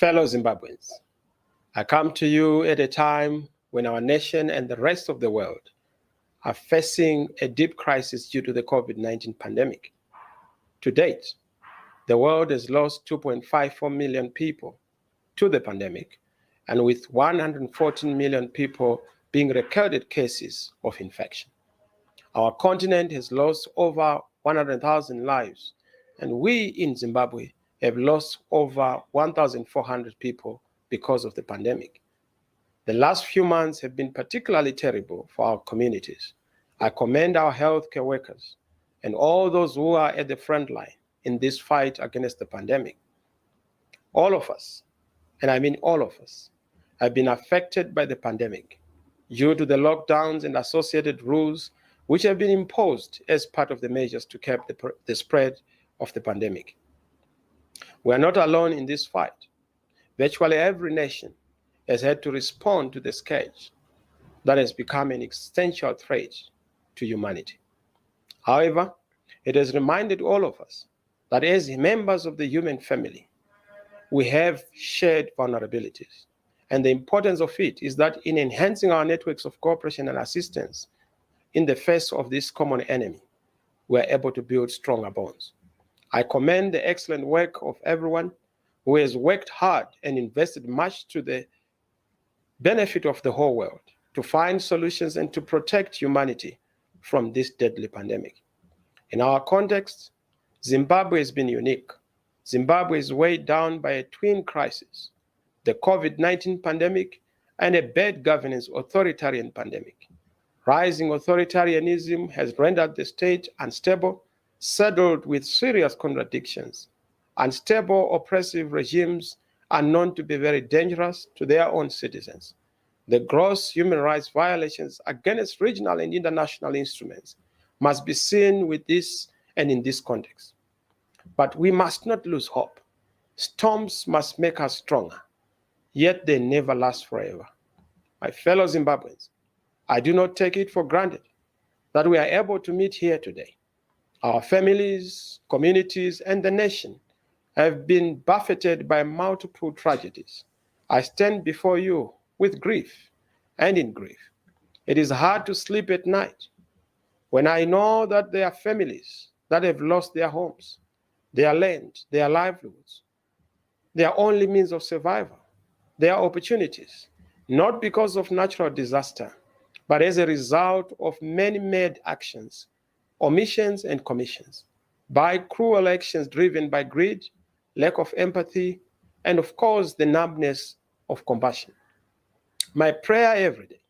Fellow Zimbabweans, I come to you at a time when our nation and the rest of the world are facing a deep crisis due to the COVID-19 pandemic. To date, the world has lost 2.54 million people to the pandemic, and with 114 million people being recorded cases of infection. Our continent has lost over 100,000 lives, and we in Zimbabwe have lost over 1,400 people because of the pandemic. The last few months have been particularly terrible for our communities. I commend our healthcare workers and all those who are at the front line in this fight against the pandemic. All of us, and I mean all of us, have been affected by the pandemic due to the lockdowns and associated rules which have been imposed as part of the measures to curb the spread of the pandemic. We are not alone in this fight. Virtually every nation has had to respond to the scourge that has become an existential threat to humanity. However, it has reminded all of us that as members of the human family, we have shared vulnerabilities. And the importance of it is that in enhancing our networks of cooperation and assistance in the face of this common enemy, we are able to build stronger bonds. I commend the excellent work of everyone who has worked hard and invested much to the benefit of the whole world to find solutions and to protect humanity from this deadly pandemic. In our context, Zimbabwe has been unique. Zimbabwe is weighed down by a twin crisis, the COVID-19 pandemic and a bad governance authoritarian pandemic. Rising authoritarianism has rendered the state unstable, saddled with serious contradictions. Unstable, oppressive regimes are known to be very dangerous to their own citizens. The gross human rights violations against regional and international instruments must be seen with this and in this context. But we must not lose hope. Storms must make us stronger, yet they never last forever. My fellow Zimbabweans, I do not take it for granted that we are able to meet here today. Our families, communities, and the nation have been buffeted by multiple tragedies. I stand before you with grief and in grief. It is hard to sleep at night when I know that there are families that have lost their homes, their land, their livelihoods, their only means of survival, their opportunities, not because of natural disaster, but as a result of many made actions, omissions and commissions, by cruel actions driven by greed, lack of empathy, and of course, the numbness of compassion. My prayer every day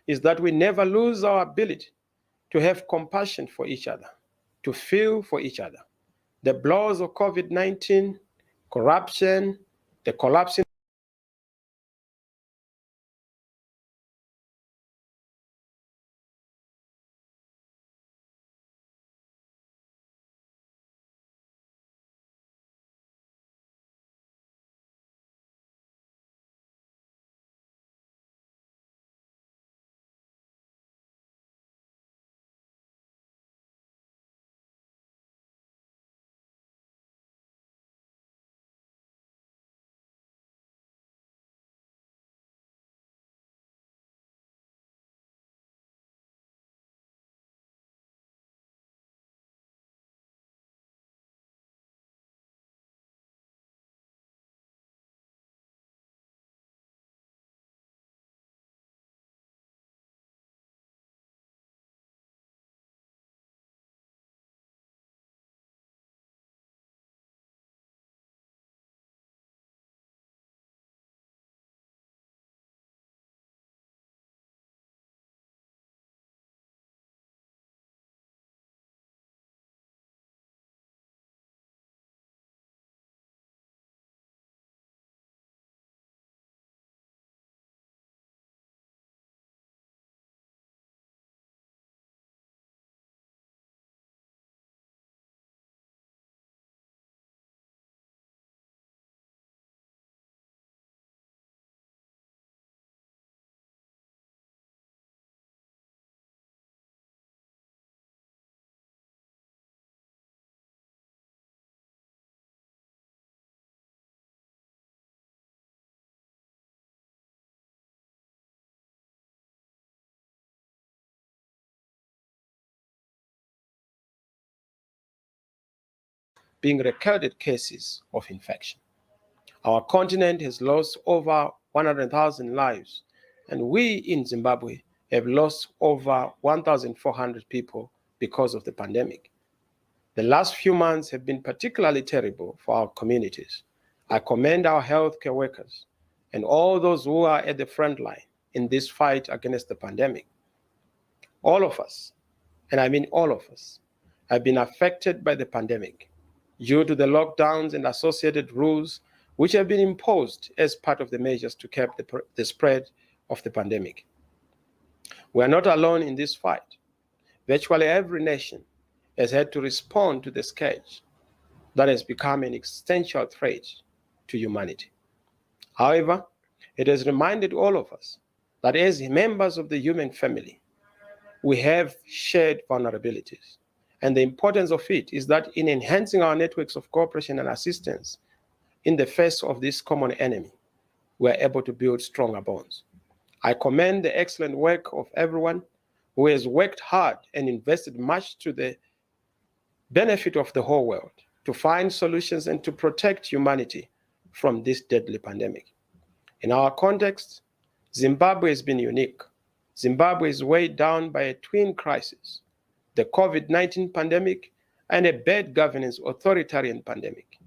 is that we never lose our ability to have compassion for each other, to feel for each other. The blows of COVID-19, corruption, the collapsing being recorded cases of infection. Our continent has lost over 100,000 lives, and we in Zimbabwe have lost over 1,400 people because of the pandemic. The last few months have been particularly terrible for our communities. I commend our healthcare workers and all those who are at the front line in this fight against the pandemic. All of us, and I mean all of us, have been affected by the pandemic due to the lockdowns and associated rules which have been imposed as part of the measures to curb the spread of the pandemic. We are not alone in this fight. Virtually every nation has had to respond to the scourge that has become an existential threat to humanity. However, it has reminded all of us that as members of the human family, we have shared vulnerabilities. And the importance of it is that in enhancing our networks of cooperation and assistance in the face of this common enemy, we are able to build stronger bonds. I commend the excellent work of everyone who has worked hard and invested much to the benefit of the whole world to find solutions and to protect humanity from this deadly pandemic. In our context, Zimbabwe has been unique. Zimbabwe is weighed down by a twin crisis, the COVID-19 pandemic and a bad governance authoritarian pandemic.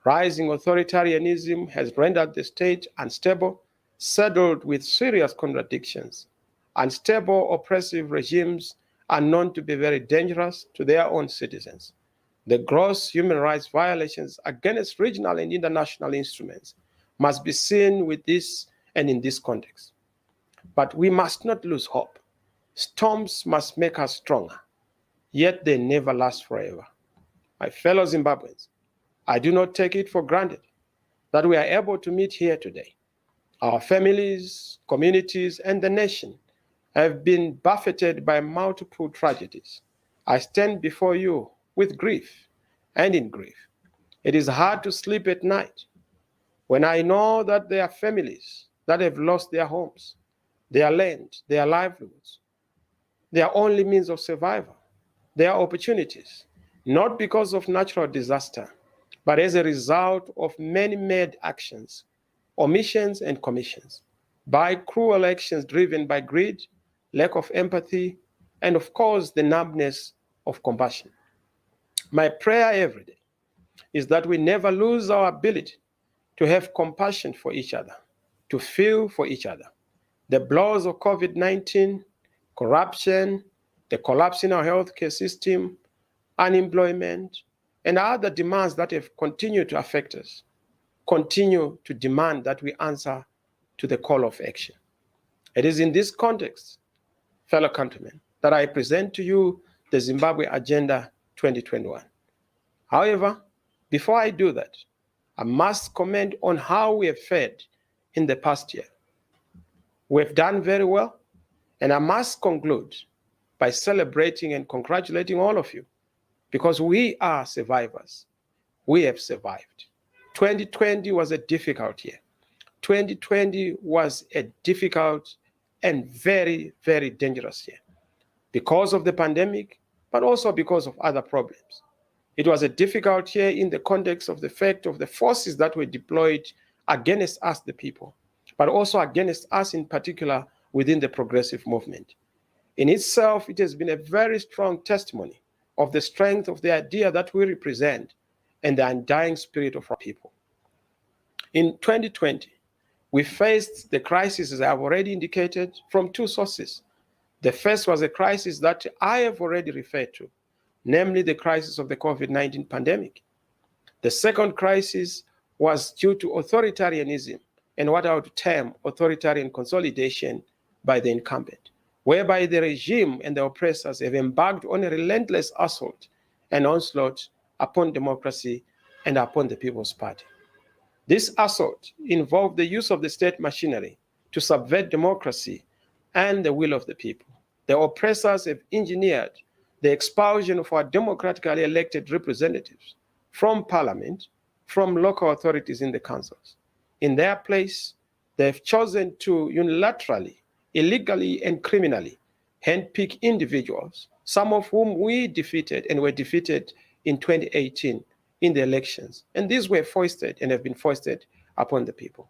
Rising authoritarianism has rendered the state unstable, saddled with serious contradictions. Unstable, oppressive regimes are known to be very dangerous to their own citizens. The gross human rights violations against regional and international instruments must be seen with this and in this context. But we must not lose hope. Storms must make us stronger, yet they never last forever. My fellow Zimbabweans, I do not take it for granted that we are able to meet here today. Our families, communities, and the nation have been buffeted by multiple tragedies. I stand before you with grief and in grief. It is hard to sleep at night when I know that there are families that have lost their homes, their land, their livelihoods, their only means of survival, their opportunities, not because of natural disaster, but as a result of many mad actions, omissions and commissions, by cruel actions driven by greed, lack of empathy, and of course, the numbness of compassion. My prayer every day is that we never lose our ability to have compassion for each other, to feel for each other. The blows of COVID-19, corruption, the collapse in our healthcare system, unemployment, and other demands that have continued to affect us, continue to demand that we answer to the call of action. It is in this context, fellow countrymen, that I present to you the Zimbabwe Agenda 2021. However, before I do that, I must comment on how we have fared in the past year. We have done very well, and I must conclude by celebrating and congratulating all of you, because we are survivors. We have survived. 2020 was a difficult year. 2020 was a difficult and very, very dangerous year because of the pandemic, but also because of other problems. It was a difficult year in the context of the fact of the forces that were deployed against us, the people, but also against us in particular within the progressive movement. In itself, it has been a very strong testimony of the strength of the idea that we represent and the undying spirit of our people. In 2020, we faced the crisis, as I have already indicated, from two sources. The first was a crisis that I have already referred to, namely the crisis of the COVID-19 pandemic. The second crisis was due to authoritarianism and what I would term authoritarian consolidation by the incumbent, whereby the regime and the oppressors have embarked on a relentless assault and onslaught upon democracy and upon the People's Party. This assault involved the use of the state machinery to subvert democracy and the will of the people. The oppressors have engineered the expulsion of our democratically elected representatives from parliament, from local authorities in the councils. In their place, they have chosen to unilaterally, illegally, and criminally handpick individuals, some of whom we defeated and were defeated in 2018 in the elections, and these were foisted and have been foisted upon the people.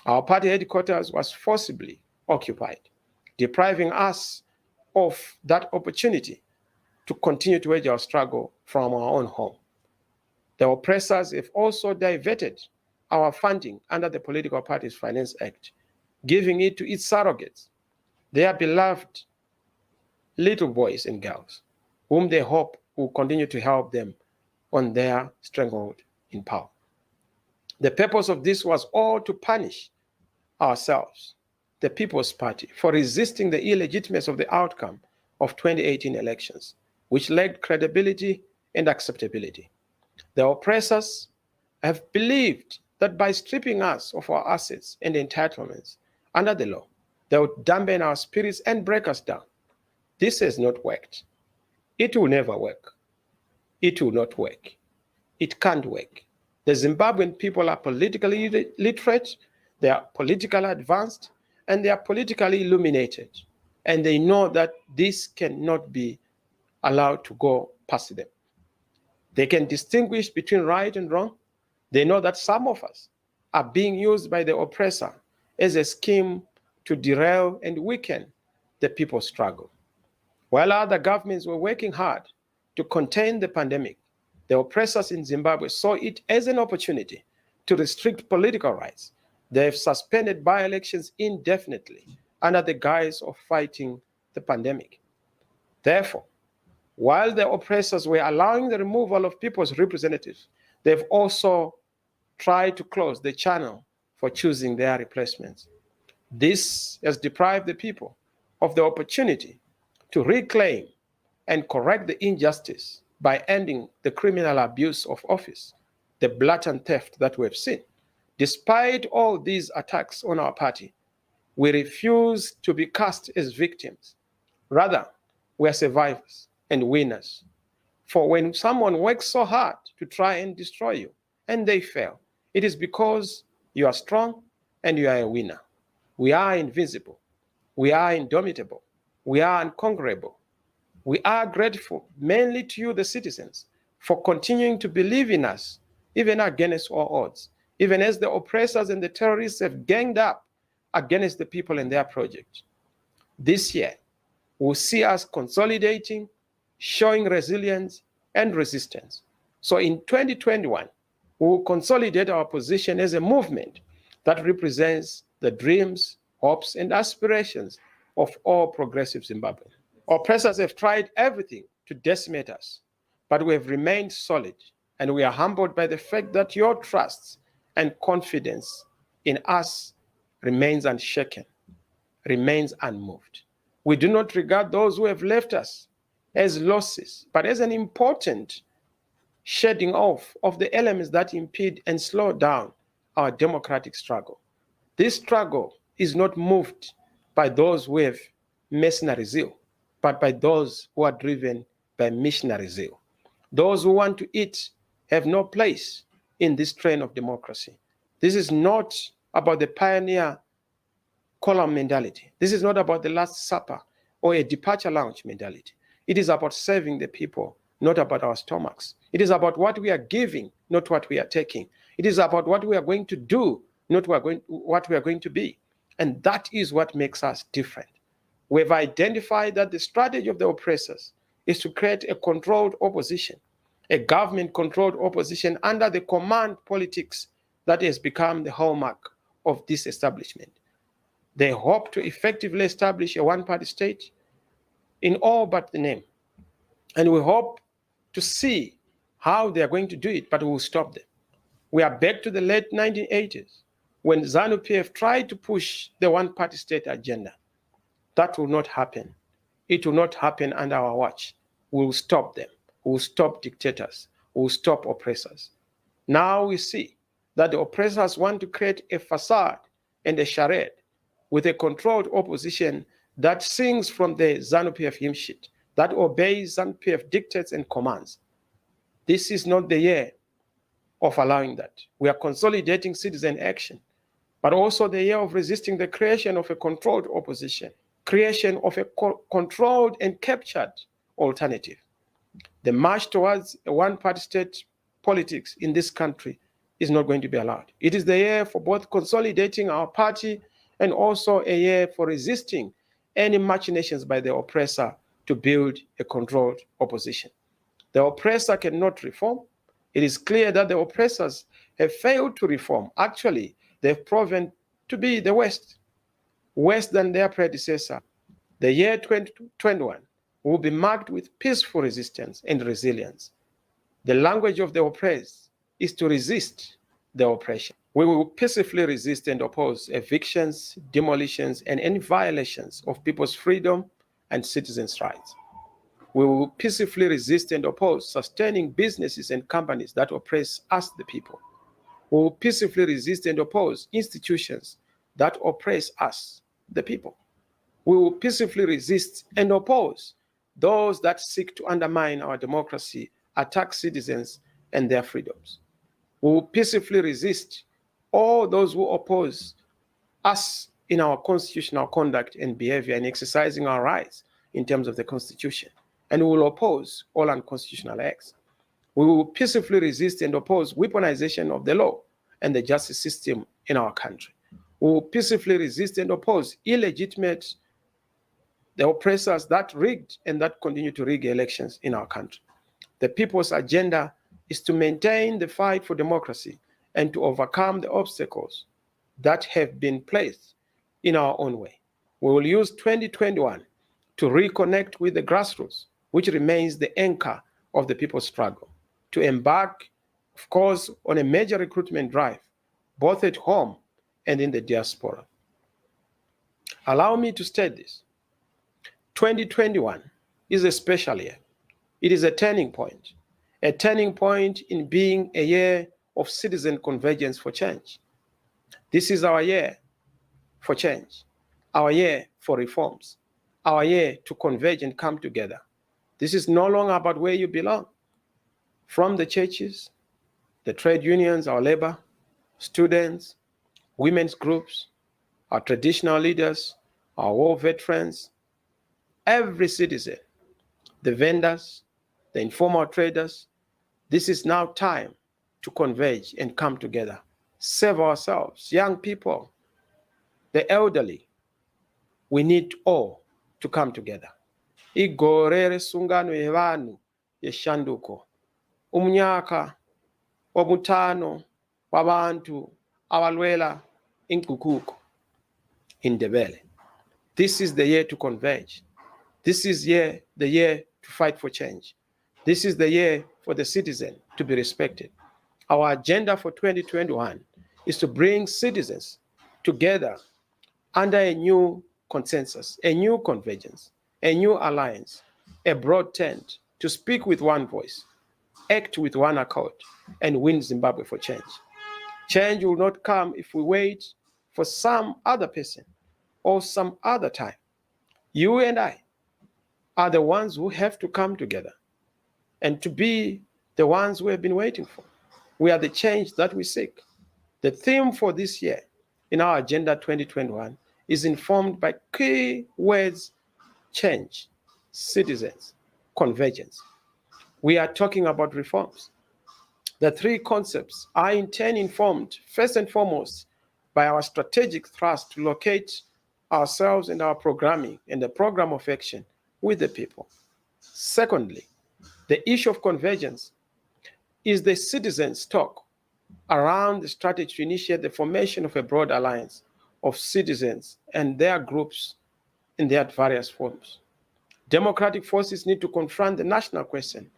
Our party headquarters was forcibly occupied, depriving us of that opportunity to continue to wage our struggle from our own home. The oppressors have also diverted our funding under the Political Parties Finance Act, giving it to its surrogates, their beloved little boys and girls, whom they hope will continue to help them on their stronghold in power. The purpose of this was all to punish ourselves, the People's Party, for resisting the illegitimacy of the outcome of 2018 elections, which lacked credibility and acceptability. The oppressors have believed that by stripping us of our assets and entitlements under the law, they would dampen our spirits and break us down. This has not worked. It will never work. It will not work. It can't work. The Zimbabwean people are politically literate, they are politically advanced, and they are politically illuminated. And they know that this cannot be allowed to go past them. They can distinguish between right and wrong. They know that some of us are being used by the oppressor as a scheme to derail and weaken the people's struggle. While other governments were working hard to contain the pandemic, the oppressors in Zimbabwe saw it as an opportunity to restrict political rights. They have suspended by-elections indefinitely under the guise of fighting the pandemic. Therefore, while the oppressors were allowing the removal of people's representatives, they've also tried to close the channel for choosing their replacements. This has deprived the people of the opportunity to reclaim and correct the injustice by ending the criminal abuse of office, the blatant theft that we've seen. Despite all these attacks on our party, we refuse to be cast as victims. Rather, we are survivors and winners. For when someone works so hard to try and destroy you and they fail, it is because you are strong and you are a winner. We are invincible. We are indomitable. We are unconquerable. We are grateful mainly to you, the citizens, for continuing to believe in us, even against all odds, even as the oppressors and the terrorists have ganged up against the people and their project. This year, we'll see us consolidating, showing resilience and resistance. So in 2021, we will consolidate our position as a movement that represents the dreams, hopes, and aspirations of all progressive Zimbabweans. Oppressors have tried everything to decimate us, but we have remained solid, and we are humbled by the fact that your trust and confidence in us remains unshaken, remains unmoved. We do not regard those who have left us as losses, but as an important shedding off of the elements that impede and slow down our democratic struggle. This struggle is not moved by those who have mercenary zeal, but by those who are driven by missionary zeal. Those who want to eat have no place in this train of democracy. This is not about the pioneer column mentality. This is not about the Last Supper or a departure lounge mentality. It is about serving the people, not about our stomachs. It is about what we are giving, not what we are taking. It is about what we are going to do, not what we are going to be. And that is what makes us different. We've identified that the strategy of the oppressors is to create a controlled opposition, a government-controlled opposition under the command politics that has become the hallmark of this establishment. They hope to effectively establish a one-party state in all but the name. And we hope to see how they are going to do it, but we will stop them. We are back to the late 1980s when ZANU-PF tried to push the one-party state agenda. That will not happen. It will not happen under our watch. We will stop them. We will stop dictators. We will stop oppressors. Now we see that the oppressors want to create a facade and a charade with a controlled opposition that sings from the ZANU-PF hymn sheet, that obeys ZANU-PF dictates and commands. This is not the year of allowing that. We are consolidating citizen action, but also the year of resisting the creation of a controlled opposition, creation of a controlled and captured alternative. The march towards a one-party state politics in this country is not going to be allowed. It is the year for both consolidating our party and also a year for resisting any machinations by the oppressor to build a controlled opposition. The oppressor cannot reform. It is clear that the oppressors have failed to reform. Actually, they've proven to be the worse than their predecessor. The year 2021 will be marked with peaceful resistance and resilience. The language of the oppressed is to resist the oppression. We will peacefully resist and oppose evictions, demolitions, and any violations of people's freedom and citizens' rights. We will peacefully resist and oppose sustaining businesses and companies that oppress us, the people. We will peacefully resist and oppose institutions that oppress us, the people. We will peacefully resist and oppose those that seek to undermine our democracy, attack citizens and their freedoms. We will peacefully resist all those who oppose us in our constitutional conduct and behavior and exercising our rights in terms of the Constitution. And we will oppose all unconstitutional acts. We will peacefully resist and oppose weaponization of the law and the justice system in our country. We will peacefully resist and oppose illegitimate, the oppressors that rigged and that continue to rig elections in our country. The people's agenda is to maintain the fight for democracy and to overcome the obstacles that have been placed in our own way. We will use 2021 to reconnect with the grassroots, which remains the anchor of the people's struggle, to embark, of course, on a major recruitment drive, both at home and in the diaspora. Allow me to state this. 2021 is a special year. It is a turning point in being a year of citizen convergence for change. This is our year for change, our year for reforms, our year to converge and come together. This is no longer about where you belong. From the churches, the trade unions, our labor, students, women's groups, our traditional leaders, our war veterans, every citizen, the vendors, the informal traders, this is now time to converge and come together. Save ourselves, young people, the elderly. We need all to come together. Igorere sungano yevanu yeshanduko. Umnyaka wabutano wabantu awalwela inkukuko indebele. This is the year to converge. This is the year to fight for change. This is the year for the citizen to be respected. Our agenda for 2021 is to bring citizens together under a new consensus, a new convergence, a new alliance, a broad tent to speak with one voice, act with one accord, and win Zimbabwe for change. Change will not come if we wait for some other person or some other time. You and I are the ones who have to come together and to be the ones we have been waiting for. We are the change that we seek. The theme for this year in our Agenda 2021 is informed by key words: change, citizens, convergence. We are talking about reforms. The three concepts are in turn informed, first and foremost, by our strategic thrust to locate ourselves and our programming and the program of action with the people. Secondly, the issue of convergence is the citizens' talk around the strategy to initiate the formation of a broad alliance of citizens and their groups in their various forms. Democratic forces need to confront the national question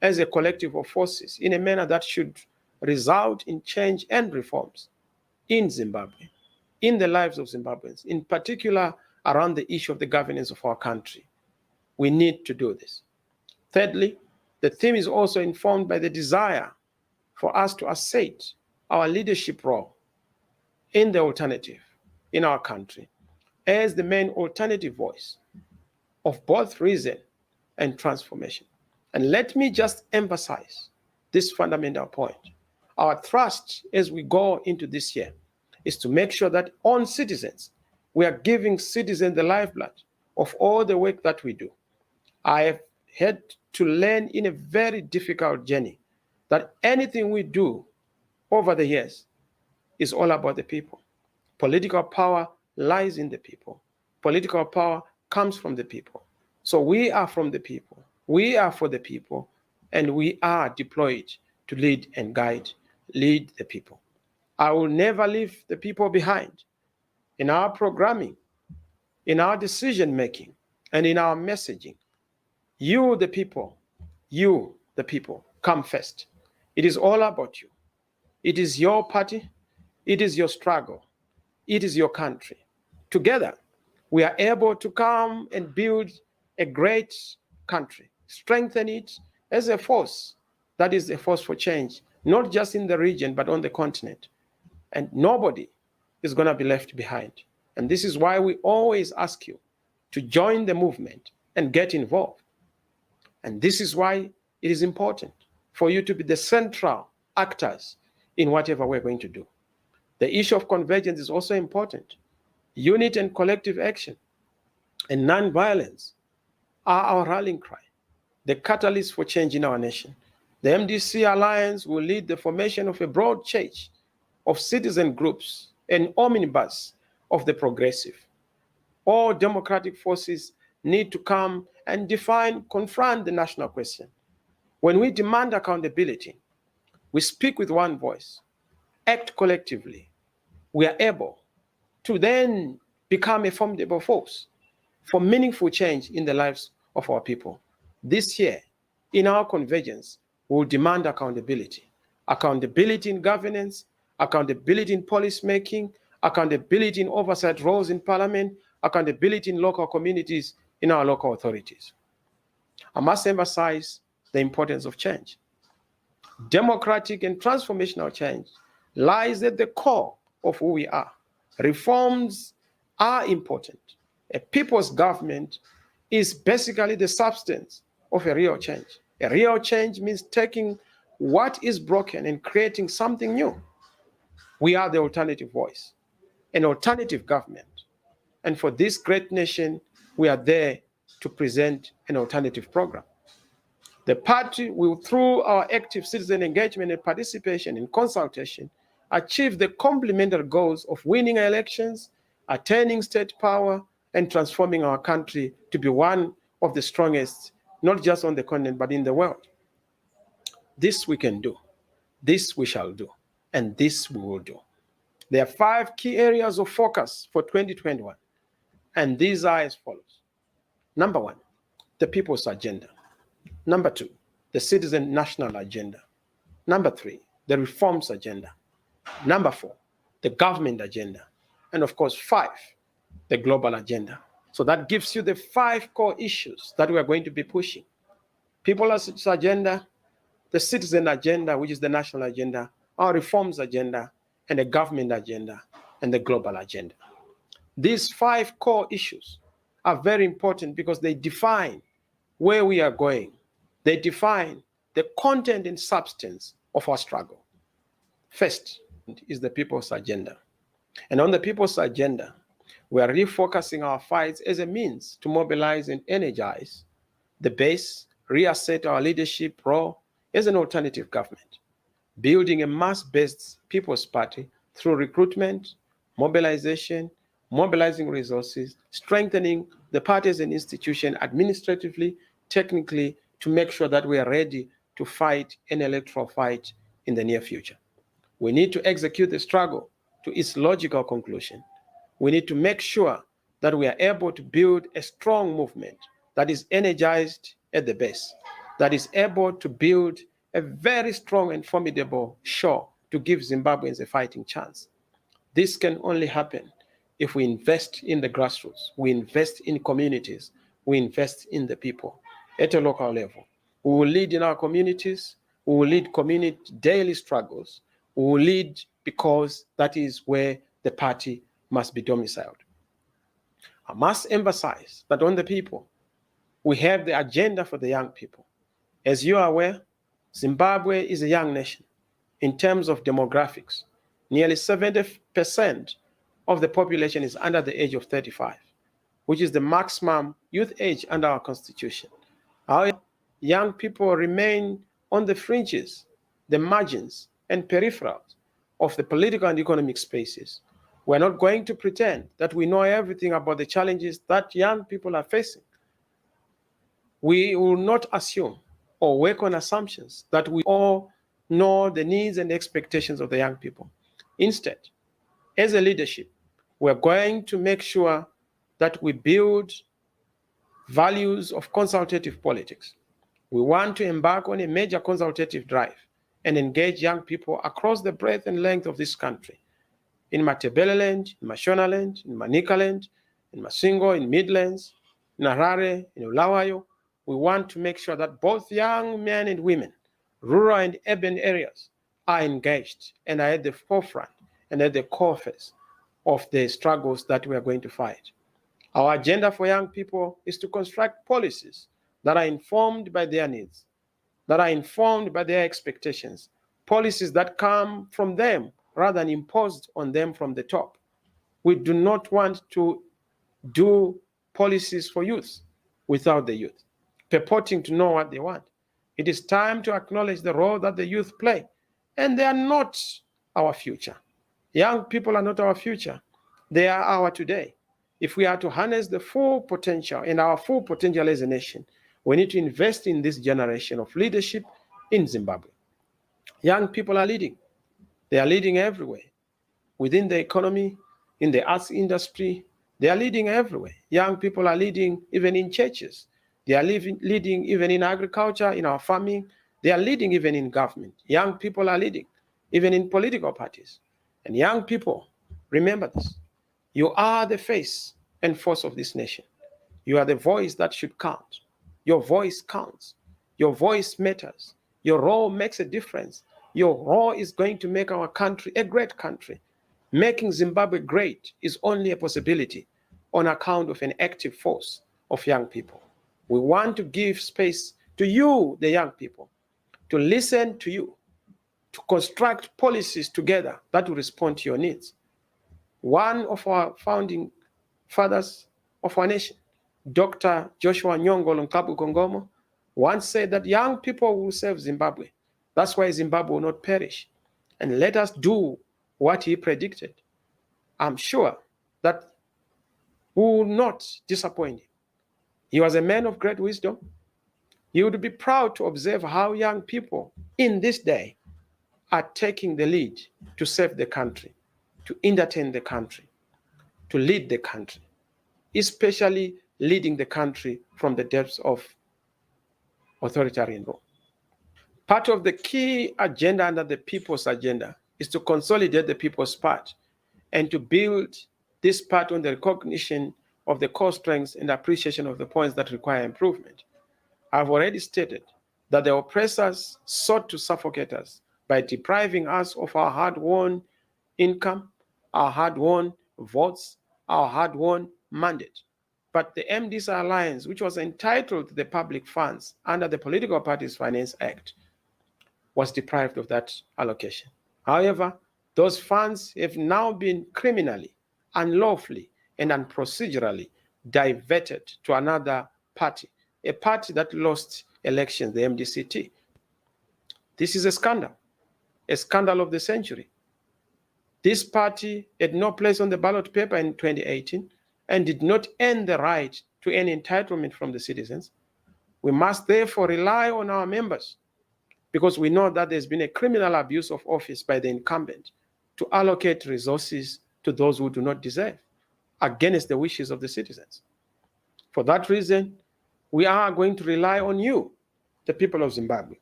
as a collective of forces in a manner that should result in change and reforms in Zimbabwe, in the lives of Zimbabweans, in particular around the issue of the governance of our country. We need to do this. Thirdly, the theme is also informed by the desire for us to assert our leadership role in the alternative in our country as the main alternative voice of both reason and transformation. And let me just emphasize this fundamental point. Our thrust as we go into this year is to make sure that on citizens, we are giving citizens the lifeblood of all the work that we do. I have had to learn in a very difficult journey that anything we do over the years is all about the people. Political power lies in the people. Political power comes from the people. So we are from the people. We are for the people, and we are deployed to lead and guide, lead the people. I will never leave the people behind in our programming, in our decision making, and in our messaging. You, the people, come first. It is all about you. It is your party. It is your struggle. It is your country. Together, we are able to come and build a great country, strengthen it as a force that is a force for change, not just in the region, but on the continent. And nobody is going to be left behind. And this is why we always ask you to join the movement and get involved. And this is why it is important for you to be the central actors in whatever we're going to do. The issue of convergence is also important. Unity and collective action and non-violence are our rallying cry, the catalyst for change in our nation. The MDC Alliance will lead the formation of a broad church of citizen groups, an omnibus of the progressive. All democratic forces need to come and confront the national question. When we demand accountability, we speak with one voice, act collectively, we are able to then become a formidable force for meaningful change in the lives of our people. This year, in our convergence, we will demand accountability. Accountability in governance, accountability in policy making, accountability in oversight roles in parliament, accountability in local communities, in our local authorities. I must emphasize the importance of change. Democratic and transformational change lies at the core of who we are. Reforms are important. A people's government is basically the substance of a real change. A real change means taking what is broken and creating something new. We are the alternative voice, an alternative government. And for this great nation, we are there to present an alternative program. The party will, through our active citizen engagement and participation in consultation, achieve the complementary goals of winning elections, attaining state power, and transforming our country to be one of the strongest, not just on the continent, but in the world. This we can do. This we shall do. And this we will do. There are 5 key areas of focus for 2021. And these are as follows. Number 1, the people's agenda. Number 2, the citizen national agenda. Number 3, the reforms agenda. Number 4, the government agenda. And of course, 5, the global agenda. So that gives you the 5 core issues that we are going to be pushing. People's agenda, the citizen agenda, which is the national agenda, our reforms agenda, and the government agenda, and the global agenda. These 5 core issues are very important because they define where we are going. They define the content and substance of our struggle. First is the people's agenda. And on the people's agenda, we are refocusing our fights as a means to mobilize and energize the base, reassert our leadership role as an alternative government, building a mass-based people's party through recruitment, mobilization, mobilizing resources, strengthening the parties and institutions administratively, technically, to make sure that we are ready to fight an electoral fight in the near future. We need to execute the struggle to its logical conclusion. We need to make sure that we are able to build a strong movement that is energized at the base, that is able to build a very strong and formidable show to give Zimbabweans a fighting chance. This can only happen if we invest in the grassroots, we invest in communities, we invest in the people at a local level. We will lead in our communities, we will lead community daily struggles, we will lead because that is where the party must be domiciled. I must emphasize that on the people, we have the agenda for the young people. As you are aware, Zimbabwe is a young nation in terms of demographics. Nearly 70% of the population is under the age of 35, which is the maximum youth age under our constitution. Our young people remain on the fringes the margins and peripherals of the political and economic spaces. We're not going to pretend that we know everything about the challenges that young people are facing. We will not assume or work on assumptions that we all know the needs and expectations of the young people. Instead, as a leadership, we're going to make sure that we build values of consultative politics. We want to embark on a major consultative drive and engage young people across the breadth and length of this country, in Matabeleland, in Mashonaland, in Manicaland, in Masingo, in Midlands, in Harare, in Ulawayo. We want to make sure that both young men and women, rural and urban areas, are engaged and are at the forefront and at the core phase of the struggles that we are going to fight. Our agenda for young people is to construct policies that are informed by their needs, that are informed by their expectations, policies that come from them rather than imposed on them from the top. We do not want to do policies for youth without the youth, purporting to know what they want. It is time to acknowledge the role that the youth play, and they are not our future. Young people are not our future. They are our today. If we are to harness the full potential and our full potential as a nation, we need to invest in this generation of leadership in Zimbabwe. Young people are leading. They are leading everywhere. Within the economy, in the arts industry, they are leading everywhere. Young people are leading even in churches. They are leading even in agriculture, in our farming. They are leading even in government. Young people are leading even in political parties. And young people, remember this. You are the face and force of this nation. You are the voice that should count. Your voice counts. Your voice matters. Your role makes a difference. Your role is going to make our country a great country. Making Zimbabwe great is only a possibility on account of an active force of young people. We want to give space to you, the young people, to listen to you, to construct policies together that will respond to your needs. One of our founding fathers of our nation, Dr. Joshua Nyongolo Nkabu-Kongomo, once said that young people will save Zimbabwe. That's why Zimbabwe will not perish. And let us do what he predicted. I'm sure that we will not disappoint him. He was a man of great wisdom. You would be proud to observe how young people in this day are taking the lead to save the country, to entertain the country, to lead the country, especially leading the country from the depths of authoritarian rule. Part of the key agenda under the people's agenda is to consolidate the people's part and to build this part on the recognition of the core strengths and appreciation of the points that require improvement. I've already stated that the oppressors sought to suffocate us by depriving us of our hard-won income, our hard-won votes, our hard-won mandate. But the MDC Alliance, which was entitled to the public funds under the Political Parties Finance Act, was deprived of that allocation. However, those funds have now been criminally, unlawfully, and unprocedurally diverted to another party, a party that lost elections, the MDCT. This is a scandal of the century. This party had no place on the ballot paper in 2018 and did not earn the right to any entitlement from the citizens. We must therefore rely on our members, because we know that there's been a criminal abuse of office by the incumbent to allocate resources to those who do not deserve, against the wishes of the citizens. For that reason, we are going to rely on you, the people of Zimbabwe,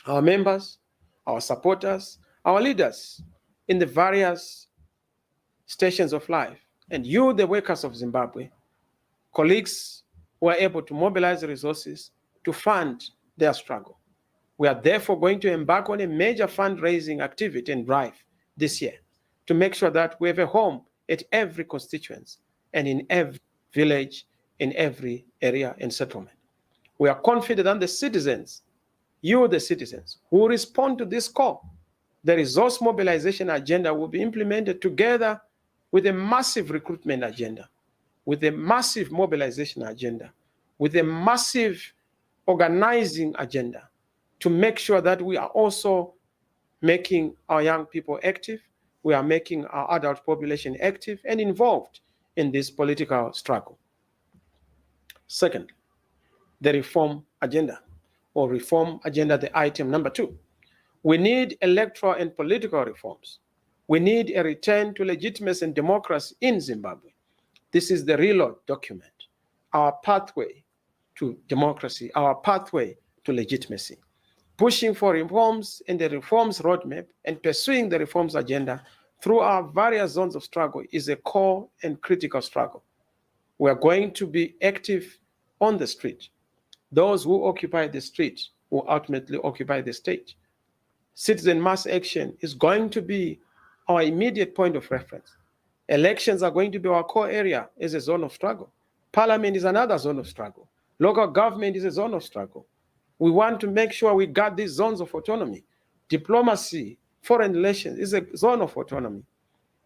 our members, our supporters, our leaders in the various stations of life, and you, the workers of Zimbabwe, colleagues who are able to mobilize resources to fund their struggle. We are therefore going to embark on a major fundraising activity and drive this year to make sure that we have a home at every constituency and in every village, in every area and settlement. We are confident that the citizens, you the citizens, who respond to this call, the resource mobilization agenda will be implemented together with a massive recruitment agenda, with a massive mobilization agenda, with a massive organizing agenda, to make sure that we are also making our young people active. We are making our adult population active and involved in this political struggle. Second, the reform agenda, or reform agenda, the item number 2. We need electoral and political reforms. We need a return to legitimacy and democracy in Zimbabwe. This is the reload document, our pathway to democracy, our pathway to legitimacy. Pushing for reforms in the reforms roadmap and pursuing the reforms agenda through our various zones of struggle is a core and critical struggle. We are going to be active on the street. Those who occupy the street will ultimately occupy the stage. Citizen mass action is going to be our immediate point of reference. Elections are going to be our core area as a zone of struggle. Parliament is another zone of struggle. Local government is a zone of struggle. We want to make sure we guard these zones of autonomy. Diplomacy, foreign relations is a zone of autonomy.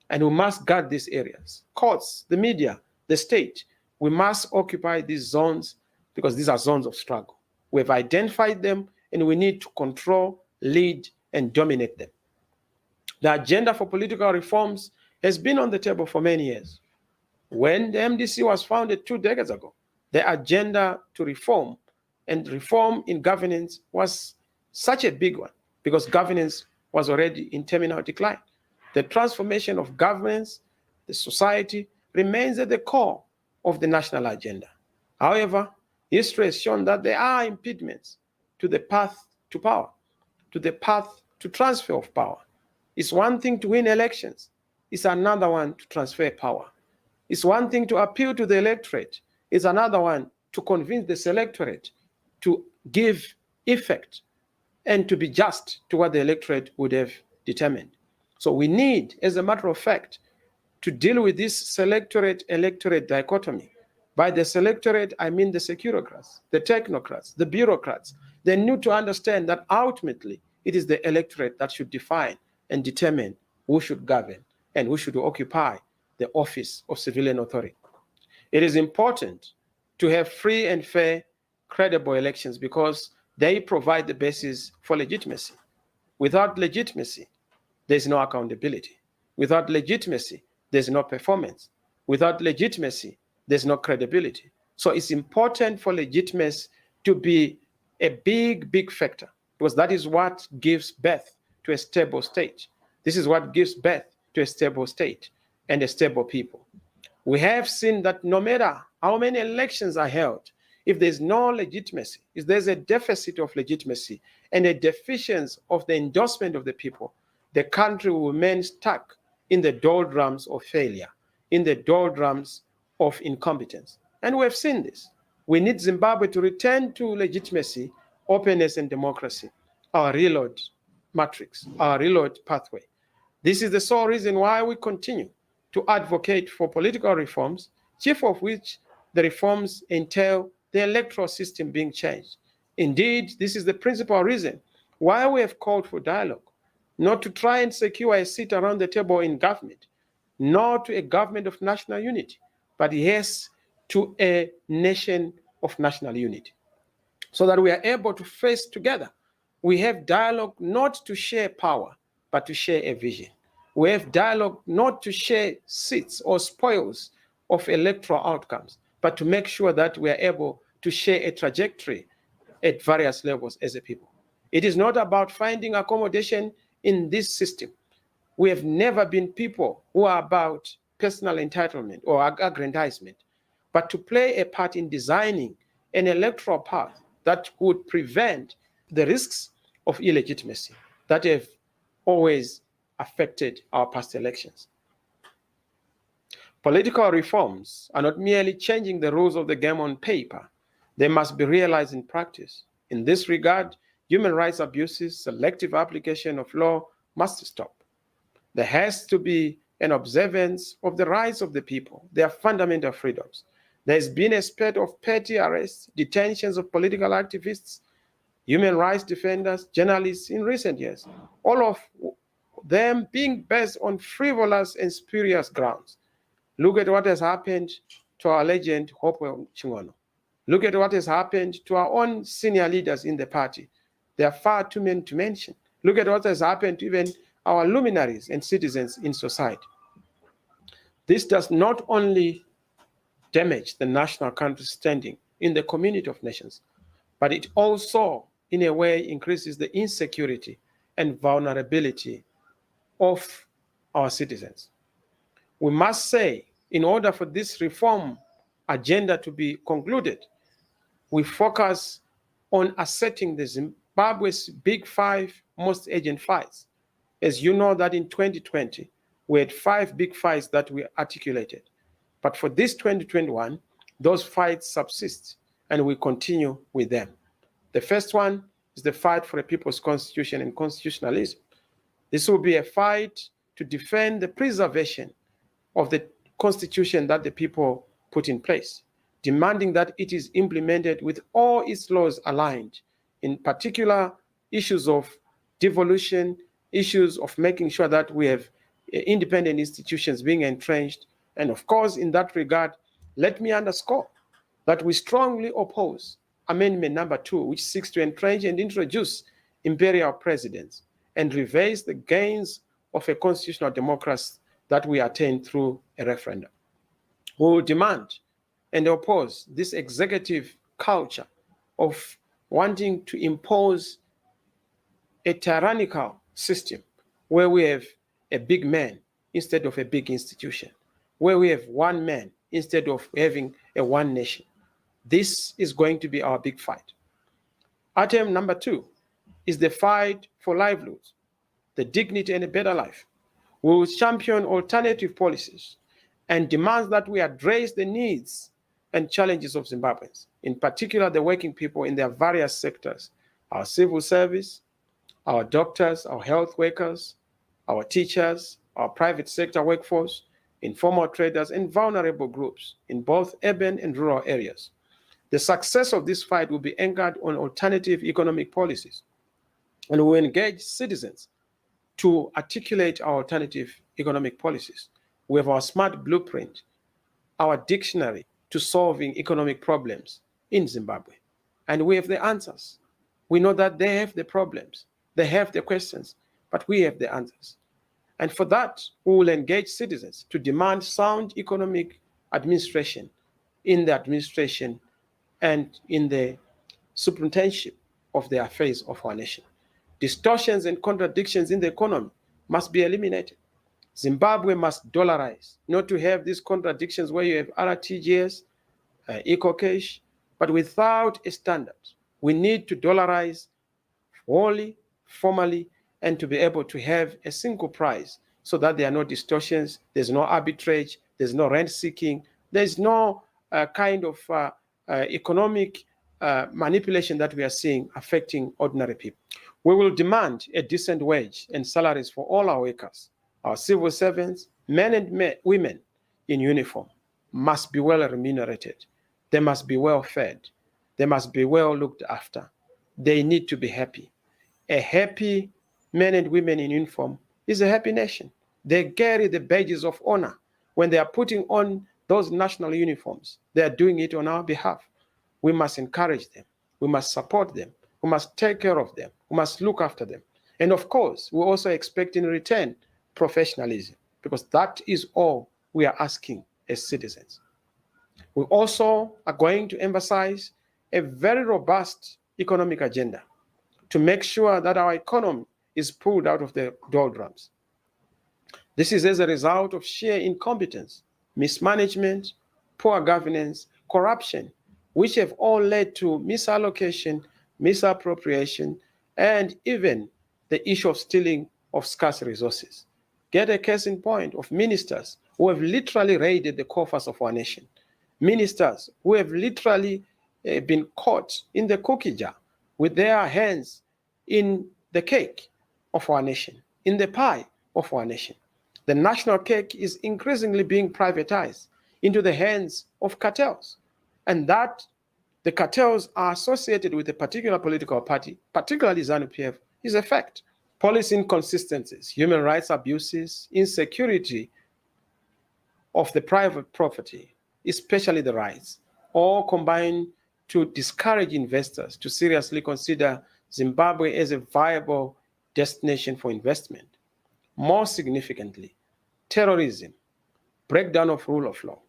And we must guard these areas. Courts, the media, the state, we must occupy these zones because these are zones of struggle. We've identified them and we need to control, lead, and dominate them. The agenda for political reforms has been on the table for many years. When the MDC was founded 2 decades ago, the agenda to reform and reform in governance was such a big one because governance was already in terminal decline. The transformation of governance, the society, remains at the core of the national agenda. However, history has shown that there are impediments to the path to power, to the path to transfer of power. It's one thing to win elections. It's another one to transfer power. It's one thing to appeal to the electorate. It's another one to convince this electorate to give effect and to be just to what the electorate would have determined. So we need, as a matter of fact, to deal with this selectorate-electorate dichotomy. By the selectorate, I mean the securocrats, the technocrats, the bureaucrats. They need to understand that ultimately it is the electorate that should define and determine who should govern and who should occupy the office of civilian authority. It is important to have free and fair, credible elections because they provide the basis for legitimacy. Without legitimacy, there's no accountability. Without legitimacy, there's no performance. Without legitimacy, there's no credibility. So it's important for legitimacy to be a big factor because that is what gives birth to a stable state. This is what gives birth to a stable state and a stable people. We have seen that no matter how many elections are held, if there's no legitimacy, if there's a deficit of legitimacy and a deficiency of the endorsement of the people, the country will remain stuck in the doldrums of failure, in the doldrums of incompetence. And we have seen this. We need Zimbabwe to return to legitimacy, openness, and democracy, our reload matrix, our reload pathway. This is the sole reason why we continue to advocate for political reforms, chief of which the reforms entail the electoral system being changed. Indeed, this is the principal reason why we have called for dialogue, not to try and secure a seat around the table in government, not to a government of national unity, but yes, to a nation of national unity, so that we are able to face together. We have dialogue not to share power, but to share a vision. We have dialogue not to share seats or spoils of electoral outcomes, but to make sure that we are able to share a trajectory at various levels as a people. It is not about finding accommodation in this system. We have never been people who are about personal entitlement or aggrandizement, but to play a part in designing an electoral path that would prevent the risks of illegitimacy that have always affected our past elections. Political reforms are not merely changing the rules of the game on paper. They must be realized in practice. In this regard, human rights abuses, selective application of law must stop. There has to be an observance of the rights of the people, their fundamental freedoms. There has been a spate of petty arrests, detentions of political activists, human rights defenders, journalists in recent years, all of them being based on frivolous and spurious grounds. Look at what has happened to our legend, Hope Chingono. Look at what has happened to our own senior leaders in the party. There are far too many to mention. Look at what has happened to even our luminaries and citizens in society. This does not only damage the national country's standing in the community of nations, but it also, in a way, increases the insecurity and vulnerability of our citizens. We must say, in order for this reform agenda to be concluded, we focus on asserting the Zimbabwe's big 5 most urgent fights. As you know that in 2020, we had 5 big fights that we articulated. But for this 2021, those fights subsist and we continue with them. The first one is the fight for a people's constitution and constitutionalism. This will be a fight to defend the preservation of the constitution that the people put in place, demanding that it is implemented with all its laws aligned, in particular issues of devolution, issues of making sure that we have independent institutions being entrenched. And of course, in that regard, let me underscore that we strongly oppose Amendment number 2, which seeks to entrench and introduce imperial presidents and reverse the gains of a constitutional democracy that we attained through a referendum. We will demand and oppose this executive culture of wanting to impose a tyrannical system where we have a big man instead of a big institution, where we have one man instead of having a one nation. This is going to be our big fight. Item number 2 is the fight for livelihoods, the dignity and a better life. We will champion alternative policies and demand that we address the needs and challenges of Zimbabweans, in particular the working people in their various sectors, our civil service, our doctors, our health workers, our teachers, our private sector workforce, informal traders, and vulnerable groups in both urban and rural areas. The success of this fight will be anchored on alternative economic policies, and we will engage citizens to articulate our alternative economic policies. We have our smart blueprint, our dictionary to solving economic problems in Zimbabwe. And we have the answers. We know that they have the problems, they have the questions, but we have the answers. And for that, we will engage citizens to demand sound economic administration in the administration and in the superintendentship of the affairs of our nation. Distortions and contradictions in the economy must be eliminated. Zimbabwe must dollarize, not to have these contradictions where you have RTGS, EcoCash, but without a standard. We need to dollarize wholly, formally, and to be able to have a single price so that there are no distortions, there's no arbitrage, there's no rent seeking, there's no kind of economic manipulation that we are seeing affecting ordinary people. We will demand a decent wage and salaries for all our workers. Our civil servants, men and women in uniform, must be well remunerated. They must be well fed. They must be well looked after. They need to be happy. A happy men and women in uniform is a happy nation. They carry the badges of honor. When they are putting on those national uniforms, they are doing it on our behalf. We must encourage them. We must support them. We must take care of them. We must look after them. And of course, we also expect in return professionalism, because that is all we are asking as citizens. We also are going to emphasize a very robust economic agenda to make sure that our economy is pulled out of the doldrums. This is as a result of sheer incompetence, mismanagement, poor governance, corruption, which have all led to misallocation, misappropriation, and even the issue of stealing of scarce resources. Get a case in point of ministers who have literally raided the coffers of our nation. Ministers who have literally been caught in the cookie jar with their hands in the cake of our nation, in the pie of our nation. The national cake is increasingly being privatized into the hands of cartels, and that the cartels are associated with a particular political party, particularly ZANU-PF, is a fact. Policy inconsistencies, human rights abuses, insecurity of the private property, especially the rights, all combine to discourage investors to seriously consider Zimbabwe as a viable destination for investment. More significantly, terrorism, breakdown of rule of law,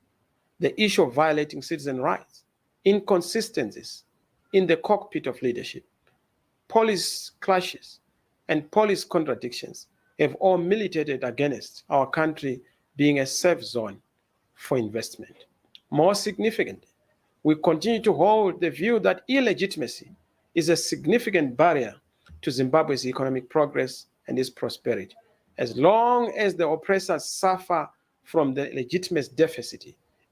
the issue of violating citizen rights, inconsistencies in the cockpit of leadership, police clashes, and police contradictions have all militated against our country being a safe zone for investment. More significantly, we continue to hold the view that illegitimacy is a significant barrier to Zimbabwe's economic progress and its prosperity. As long as the oppressors suffer from the legitimacy deficit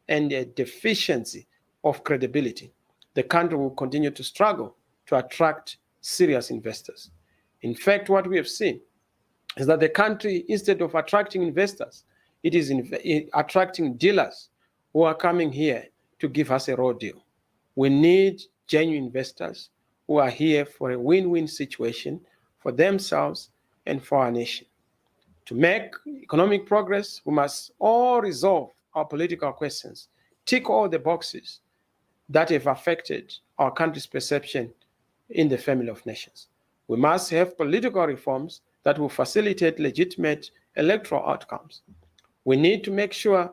and a deficiency of credibility, the country will continue to struggle to attract serious investors. In fact, what we have seen is that the country, instead of attracting investors, it is attracting dealers who are coming here to give us a raw deal. We need genuine investors who are here for a win-win situation for themselves and for our nation. To make economic progress, we must all resolve our political questions, tick all the boxes that have affected our country's perception in the family of nations. We must have political reforms that will facilitate legitimate electoral outcomes. We need to make sure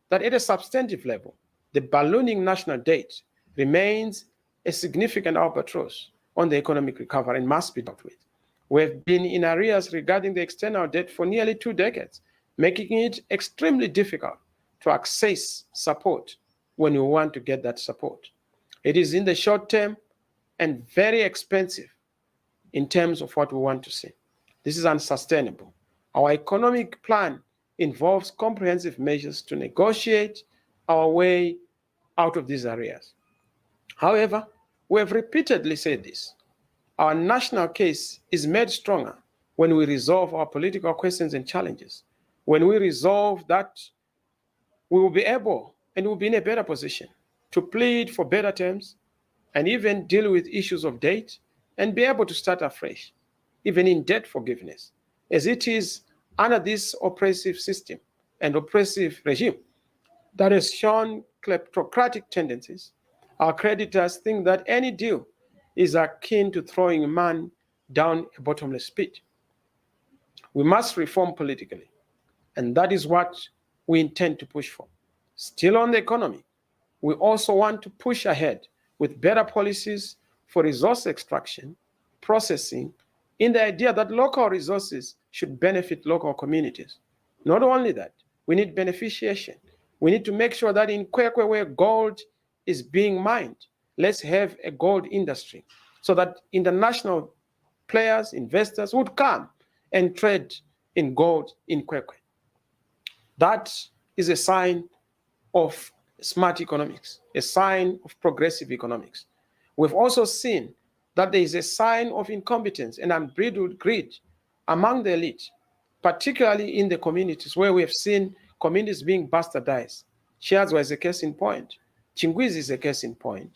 that at a substantive level, the ballooning national debt remains a significant albatross on the economic recovery and must be dealt with. We have been in arrears regarding the external debt for nearly 2 decades, making it extremely difficult to access support when we want to get that support. It is in the short term and very expensive in terms of what we want to see. This is unsustainable. Our economic plan involves comprehensive measures to negotiate our way out of these areas. However, we have repeatedly said this. Our national case is made stronger when we resolve our political questions and challenges. When we resolve that, we will be able and will be in a better position to plead for better terms and even deal with issues of debt and be able to start afresh, even in debt forgiveness, as it is under this oppressive system and oppressive regime that has shown kleptocratic tendencies. Our creditors think that any deal is akin to throwing a man down a bottomless pit. We must reform politically, and that is what we intend to push for. Still on the economy, we also want to push ahead with better policies for resource extraction, processing, in the idea that local resources should benefit local communities. Not only that, we need beneficiation. We need to make sure that in Kwekwe, where gold is being mined, let's have a gold industry so that international players, investors would come and trade in gold in Kwekwe. That is a sign of smart economics, a sign of progressive economics. We've also seen that there is a sign of incompetence and unbridled greed among the elite, particularly in the communities where we have seen communities being bastardized. Chiadzwa is a case in point. Chingwizi is a case in point.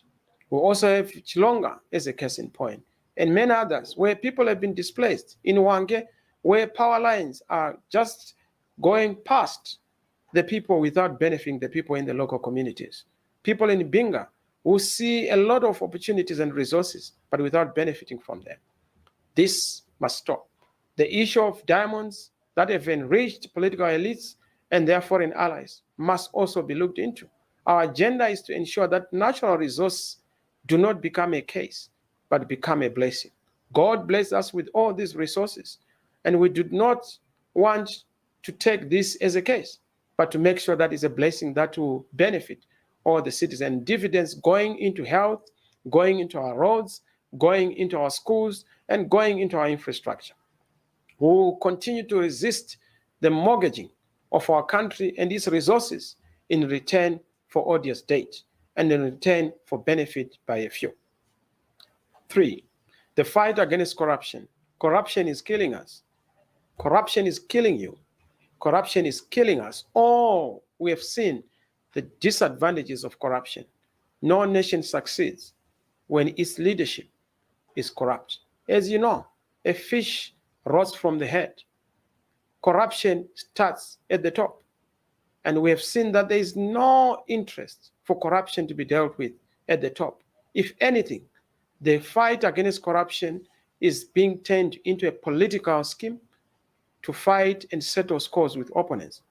We also have Chilonga as a case in point, and many others where people have been displaced. In Wange, where power lines are just going past the people without benefiting the people in the local communities. People in Binga who see a lot of opportunities and resources, but without benefiting from them. This must stop. The issue of diamonds that have enriched political elites and their foreign allies must also be looked into. Our agenda is to ensure that natural resources do not become a case, but become a blessing. God bless us with all these resources, and we do not want to take this as a case, but to make sure that it's a blessing that will benefit all the citizens. Dividends going into health, going into our roads, going into our schools, and going into our infrastructure. We will continue to resist the mortgaging of our country and its resources in return for odious debt and in return for benefit by a few. 3, the fight against corruption. Corruption is killing us. Corruption is killing you. Corruption is killing us. All we have seen the disadvantages of corruption. No nation succeeds when its leadership is corrupt. As you know, a fish rots from the head. Corruption starts at the top. And we have seen that there is no interest for corruption to be dealt with at the top. If anything, the fight against corruption is being turned into a political scheme to fight and settle scores with opponents.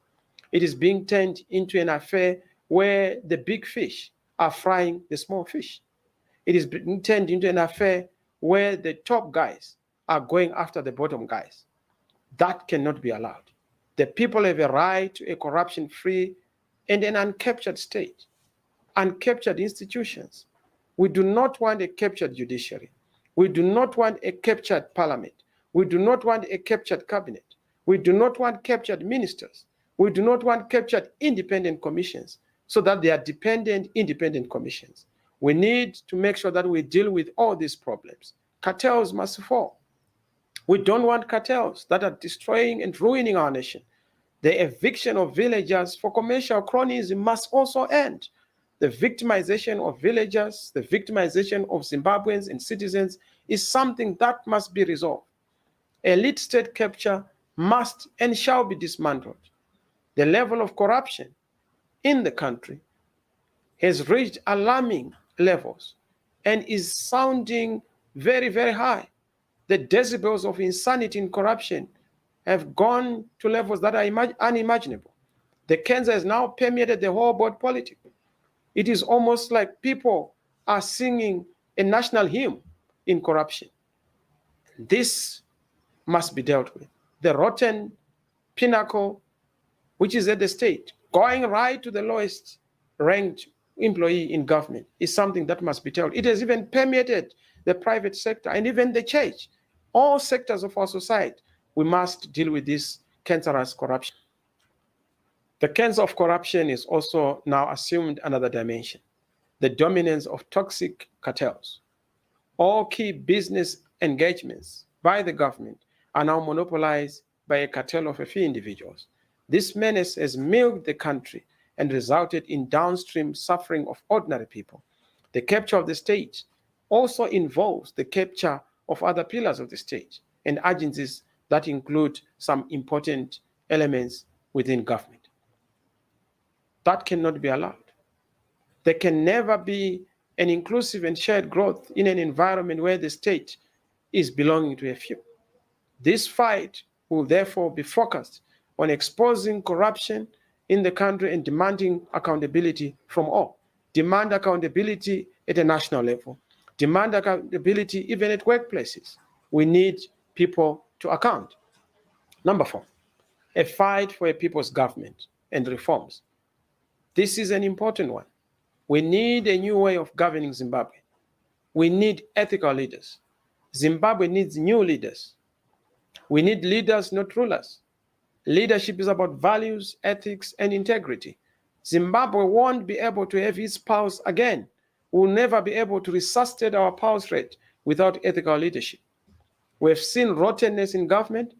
It is being turned into an affair where the big fish are frying the small fish. It is being turned into an affair where the top guys are going after the bottom guys. That cannot be allowed. The people have a right to a corruption-free and an uncaptured state, uncaptured institutions. We do not want a captured judiciary. We do not want a captured parliament. We do not want a captured cabinet. We do not want captured ministers. We do not want captured independent commissions so that they are dependent, independent commissions. We need to make sure that we deal with all these problems. Cartels must fall. We don't want cartels that are destroying and ruining our nation. The eviction of villagers for commercial cronyism must also end. The victimization of villagers, the victimization of Zimbabweans and citizens is something that must be resolved. Elite state capture must and shall be dismantled. The level of corruption in the country has reached alarming levels and is sounding very, very high. The decibels of insanity and corruption have gone to levels that are unimaginable. The cancer has now permeated the whole board politics. It is almost like people are singing a national hymn in corruption. This must be dealt with. The rotten pinnacle, which is at the state, going right to the lowest ranked employee in government, is something that must be dealt with. It has even permeated the private sector and even the church. All sectors of our society, we must deal with this cancerous corruption. The cancer of corruption is also now assumed another dimension, the dominance of toxic cartels. All key business engagements by the government are now monopolized by a cartel of a few individuals. This menace has milked the country and resulted in downstream suffering of ordinary people. The capture of the state also involves the capture of other pillars of the state and agencies that include some important elements within government. That cannot be allowed. There can never be an inclusive and shared growth in an environment where the state is belonging to a few. This fight will therefore be focused on exposing corruption in the country and demanding accountability from all. Demand accountability at a national level. Demand accountability even at workplaces. We need people to account. Number 4, a fight for a people's government and reforms. This is an important one. We need a new way of governing Zimbabwe. We need ethical leaders. Zimbabwe needs new leaders. We need leaders, not rulers. Leadership is about values, ethics, and integrity. Zimbabwe won't be able to have its pulse again. We'll never be able to resuscitate our pulse rate without ethical leadership. We've seen rottenness in government.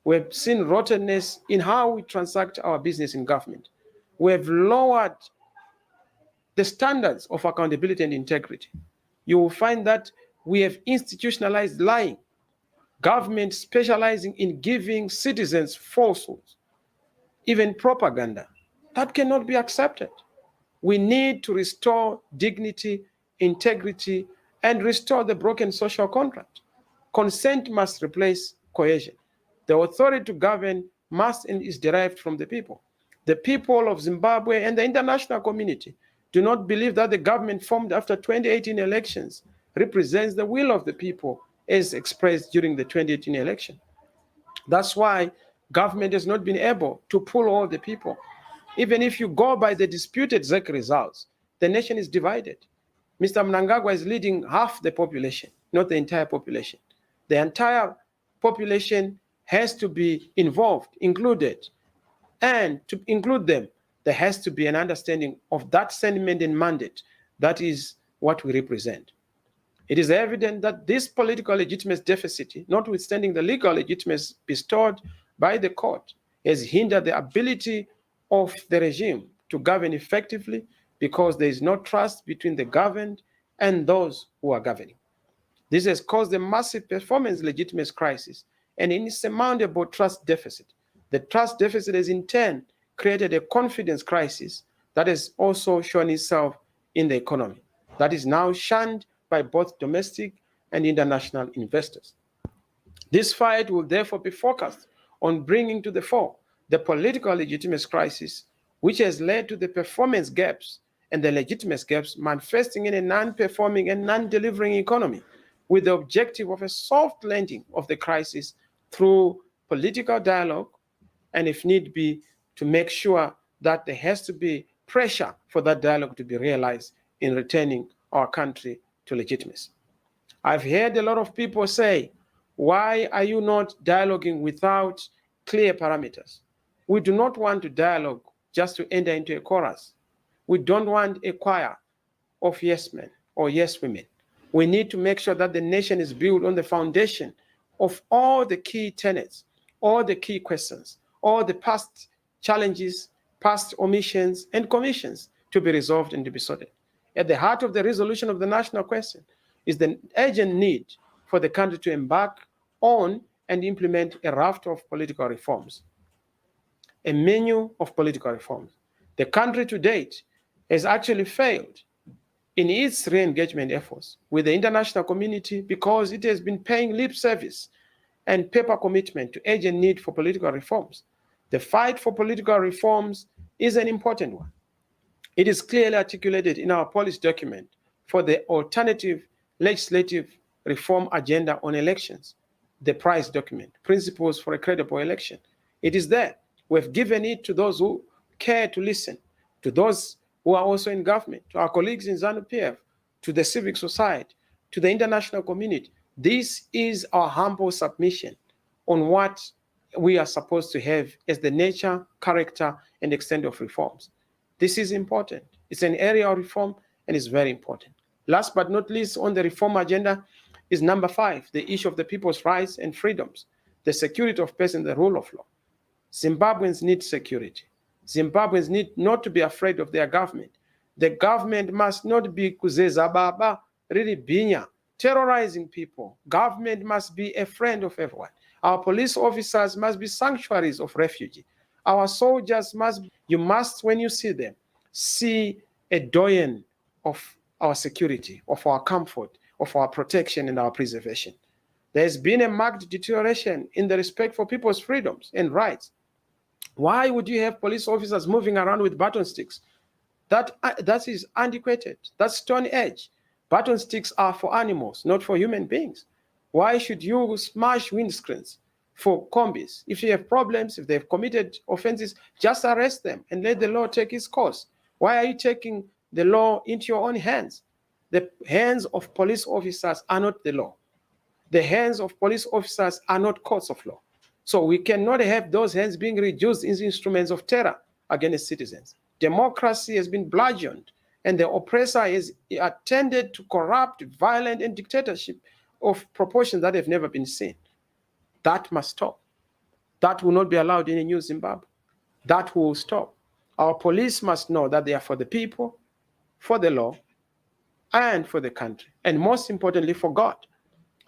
We've seen rottenness in how we transact our business in government. We've lowered the standards of accountability and integrity. You will find that we have institutionalized lying, government specializing in giving citizens falsehoods, even propaganda. That cannot be accepted. We need to restore dignity, integrity, and restore the broken social contract. Consent must replace coercion. The authority to govern must and is derived from the people. The people of Zimbabwe and the international community do not believe that the government formed after 2018 elections represents the will of the people as expressed during the 2018 election. That's why government has not been able to pull all the people. Even if you go by the disputed ZEC results, the nation is divided. Mr. Mnangagwa is leading half the population, not the entire population. The entire population has to be involved, included. And to include them, there has to be an understanding of that sentiment and mandate. That is what we represent. It is evident that this political legitimacy deficit, notwithstanding the legal legitimacy bestowed by the court, has hindered the ability of the regime to govern effectively because there is no trust between the governed and those who are governing. This has caused a massive performance legitimacy crisis and an insurmountable trust deficit. The trust deficit has in turn created a confidence crisis that has also shown itself in the economy, that is now shunned by both domestic and international investors. This fight will therefore be focused on bringing to the fore the political legitimacy crisis, which has led to the performance gaps and the legitimacy gaps manifesting in a non-performing and non-delivering economy, with the objective of a soft landing of the crisis through political dialogue, and if need be, to make sure that there has to be pressure for that dialogue to be realized in returning our country to legitimacy. I've heard a lot of people say, why are you not dialoguing without clear parameters? We do not want to dialogue just to enter into a chorus. We don't want a choir of yes men or yes women. We need to make sure that the nation is built on the foundation of all the key tenets, all the key questions, all the past challenges, past omissions, and commissions to be resolved and to be sorted. At the heart of the resolution of the national question is the urgent need for the country to embark on and implement a raft of political reforms, a menu of political reforms. The country to date has actually failed in its re-engagement efforts with the international community because it has been paying lip service and paper commitment to urgent need for political reforms. The fight for political reforms is an important one. It is clearly articulated in our policy document for the alternative legislative reform agenda on elections, the PRICE document, Principles for a Credible Election. It is there. We've given it to those who care to listen, to those who are also in government, to our colleagues in ZANU-PF, to the civic society, to the international community. This is our humble submission on what we are supposed to have as the nature, character, and extent of reforms. This is important. It's an area of reform and it's very important. Last but not least on the reform agenda is number 5, the issue of the people's rights and freedoms, the security of persons, the rule of law. Zimbabweans need security. Zimbabweans need not to be afraid of their government. The government must not be kuzeza baba, really binya, terrorizing people. Government must be a friend of everyone. Our police officers must be sanctuaries of refuge. Our soldiers must, you must, when you see them, see a doyen of our security, of our comfort, of our protection and our preservation. There's been a marked deterioration in the respect for people's freedoms and rights. Why would you have police officers moving around with baton sticks? That is antiquated. That's stone age. Baton sticks are for animals, not for human beings. Why should you smash windscreens for combis? If you have problems, if they've committed offenses, just arrest them and let the law take its course. Why are you taking the law into your own hands? The hands of police officers are not the law. The hands of police officers are not courts of law. So we cannot have those hands being reduced into instruments of terror against citizens. Democracy has been bludgeoned, and the oppressor has attended to corrupt, violent, and dictatorship of proportions that have never been seen. That must stop. That will not be allowed in a new Zimbabwe. That will stop. Our police must know that they are for the people, for the law, and for the country, and most importantly, for God.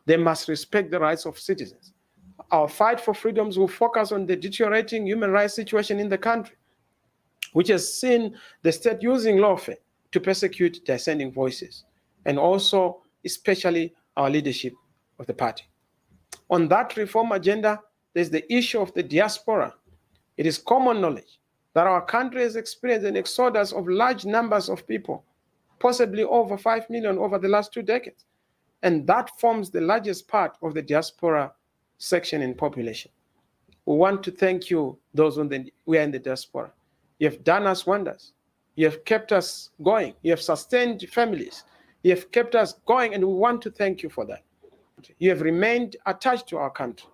They must respect the rights of citizens. Our fight for freedoms will focus on the deteriorating human rights situation in the country, which has seen the state using lawfare to persecute dissenting voices, and also especially our leadership of the party. On that reform agenda, there's the issue of the diaspora. It is common knowledge that our country has experienced an exodus of large numbers of people, possibly over 5 million over the last 2 decades. And that forms the largest part of the diaspora section in population. We want to thank you, those who are in the diaspora. You have done us wonders. You have kept us going. You have sustained families. You have kept us going, and we want to thank you for that. You have remained attached to our country.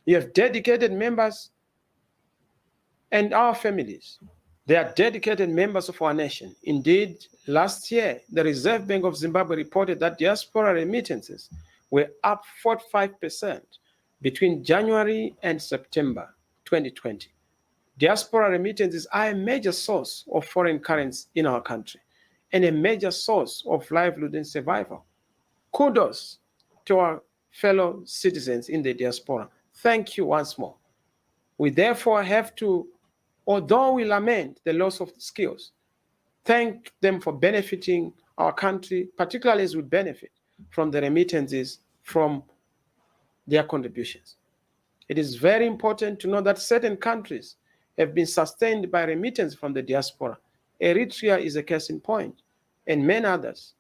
You have dedicated members and our families. They are dedicated members of our nation. Indeed, last year, the Reserve Bank of Zimbabwe reported that diaspora remittances were up 45% between January and September 2020. Diaspora remittances are a major source of foreign currency in our country and a major source of livelihood and survival. Kudos to our fellow citizens in the diaspora. Thank you once more. We therefore have to, although we lament the loss of skills, thank them for benefiting our country, particularly as we benefit from the remittances from their contributions. It is very important to know that certain countries have been sustained by remittance from the diaspora. Eritrea is a case in point, and many others.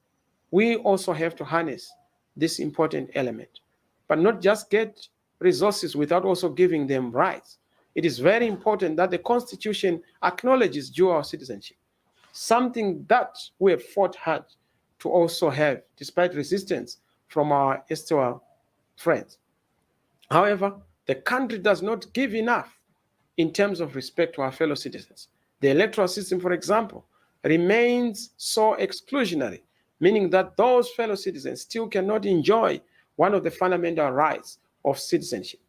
We also have to harness this important element, but not just get resources without also giving them rights. It is very important that the Constitution acknowledges dual citizenship, something that we have fought hard to also have, despite resistance from our eastern friends. However, the country does not give enough in terms of respect to our fellow citizens. The electoral system, for example, remains so exclusionary, meaning that those fellow citizens still cannot enjoy one of the fundamental rights of citizenship,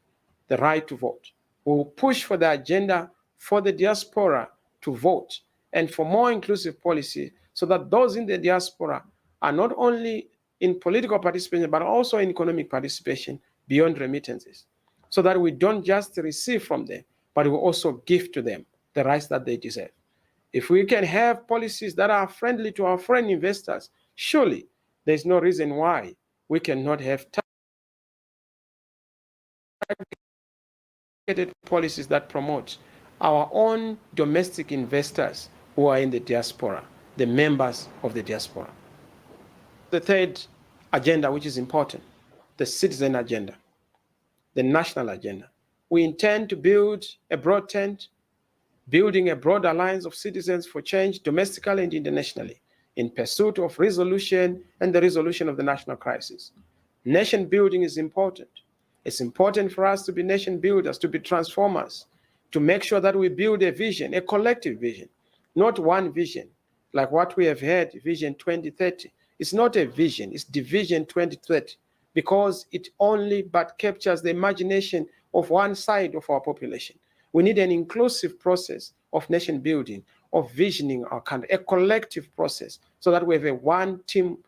the right to vote. We will push for the agenda for the diaspora to vote and for more inclusive policy so that those in the diaspora are not only in political participation, but also in economic participation beyond remittances, so that we don't just receive from them, but we also give to them the rights that they deserve. If we can have policies that are friendly to our foreign investors, surely there's no reason why we cannot have targeted policies that promote our own domestic investors who are in the diaspora, the members of the diaspora. The third agenda, which is important, the citizen agenda, the national agenda. We intend to build a broad tent, building a broad alliance of citizens for change domestically and internationally in pursuit of resolution and the resolution of the national crisis. Nation building is important. It's important for us to be nation builders, to be transformers, to make sure that we build a vision, a collective vision, not one vision, like what we have had, Vision 2030. It's not a vision, it's Division 2030, because it only but captures the imagination of one side of our population. We need an inclusive process of nation building, of visioning our country, a collective process, so that we have a one team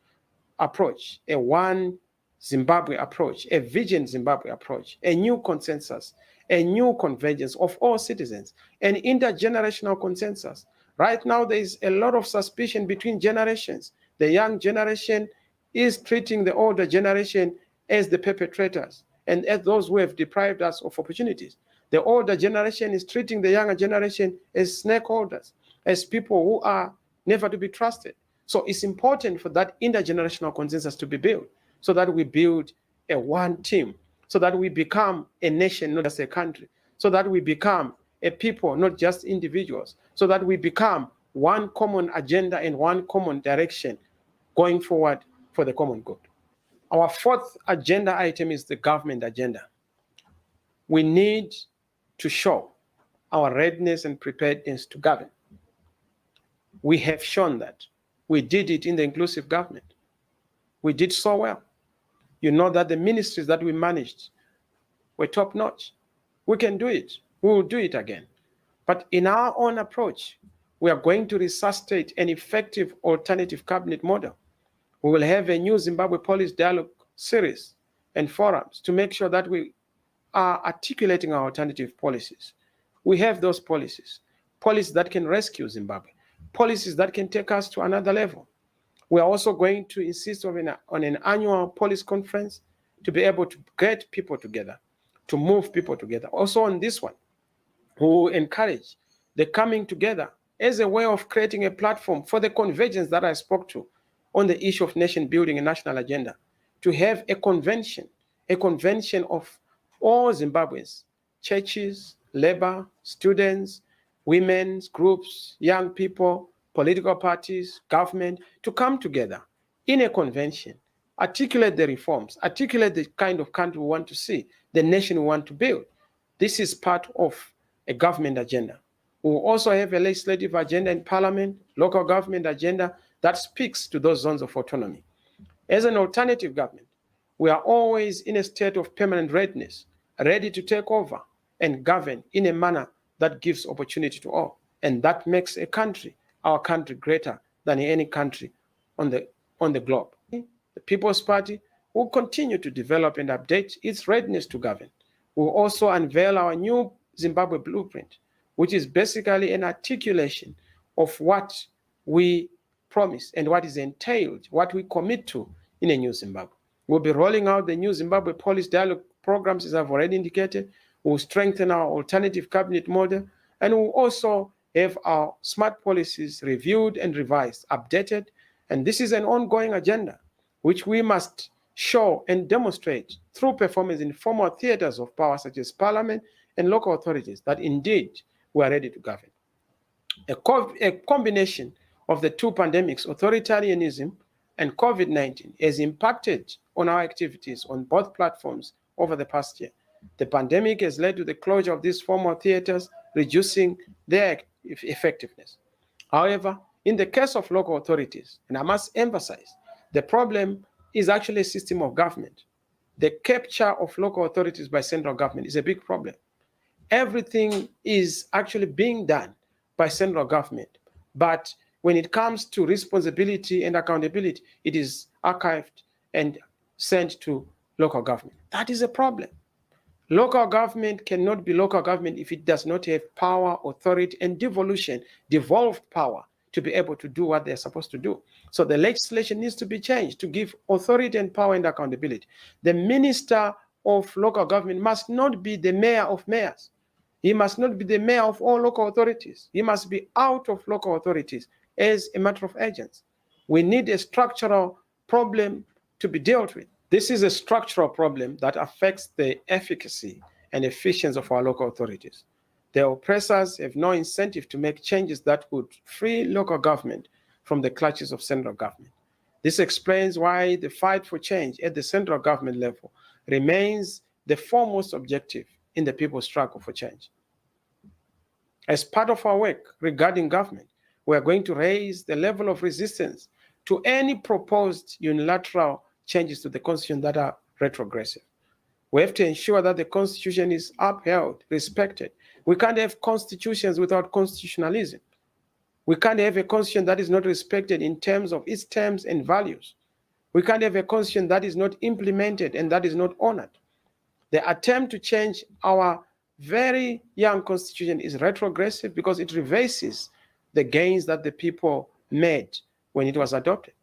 approach, a one Zimbabwe approach, a vision Zimbabwe approach, a new consensus, a new convergence of all citizens, an intergenerational consensus. Right now, there is a lot of suspicion between generations. The young generation is treating the older generation as the perpetrators and as those who have deprived us of opportunities. The older generation is treating the younger generation as snakeholders, as people who are never to be trusted. So it's important for that intergenerational consensus to be built, so that we build a one team, so that we become a nation, not just a country, so that we become a people, not just individuals, so that we become one common agenda and one common direction going forward for the common good. Our fourth agenda item is the government agenda. We need to show our readiness and preparedness to govern. We have shown that. We did it in the inclusive government. We did so well. You know that the ministries that we managed were top-notch. We can do it. We will do it again. But in our own approach, we are going to resuscitate an effective alternative cabinet model. We will have a new Zimbabwe policy dialogue series and forums to make sure that we are articulating our alternative policies. We have those policies that can rescue Zimbabwe, policies that can take us to another level. We are also going to insist on an annual policy conference to be able to get people together, to move people together. Also on this one, we will encourage the coming together as a way of creating a platform for the convergence that I spoke to on the issue of nation building and national agenda, to have a convention of all Zimbabweans, churches, labor, students, women's groups, young people, political parties, government, to come together in a convention, articulate the reforms, articulate the kind of country we want to see, the nation we want to build. This is part of a government agenda. We will also have a legislative agenda in parliament, local government agenda that speaks to those zones of autonomy. As an alternative government, we are always in a state of permanent readiness, ready to take over and govern in a manner that gives opportunity to all. And that makes a country, our country, greater than any country on the globe. The People's Party will continue to develop and update its readiness to govern. We will also unveil our new Zimbabwe blueprint, which is basically an articulation of what we promise and what is entailed, what we commit to in a new Zimbabwe. We'll be rolling out the new Zimbabwe policy dialogue programs, as I've already indicated. We'll strengthen our alternative cabinet model, and we'll also have our smart policies reviewed and revised, updated. And this is an ongoing agenda, which we must show and demonstrate through performance in formal theaters of power, such as parliament and local authorities, that indeed we are ready to govern. A combination of the two pandemics, authoritarianism and COVID-19, has impacted on our activities on both platforms over the past year. The pandemic has led to the closure of these formal theaters, reducing their effectiveness. However, in the case of local authorities, and I must emphasize, the problem is actually a system of government. The capture of local authorities by central government is a big problem. Everything is actually being done by central government, but when it comes to responsibility and accountability, it is archived and sent to local government. That is a problem. Local government cannot be local government if it does not have power, authority, and devolved power to be able to do what they're supposed to do. So the legislation needs to be changed to give authority and power and accountability. The minister of local government must not be the mayor of mayors. He must not be the mayor of all local authorities. He must be out of local authorities as a matter of urgency. We need a structural problem to be dealt with. This is a structural problem that affects the efficacy and efficiency of our local authorities. The oppressors have no incentive to make changes that would free local government from the clutches of central government. This explains why the fight for change at the central government level remains the foremost objective in the people's struggle for change. As part of our work regarding government, we are going to raise the level of resistance to any proposed unilateral changes to the Constitution that are retrogressive. We have to ensure that the Constitution is upheld, respected. We can't have constitutions without constitutionalism. We can't have a Constitution that is not respected in terms of its terms and values. We can't have a Constitution that is not implemented and that is not honored. The attempt to change our very young Constitution is retrogressive because it reverses the gains that the people made when it was adopted.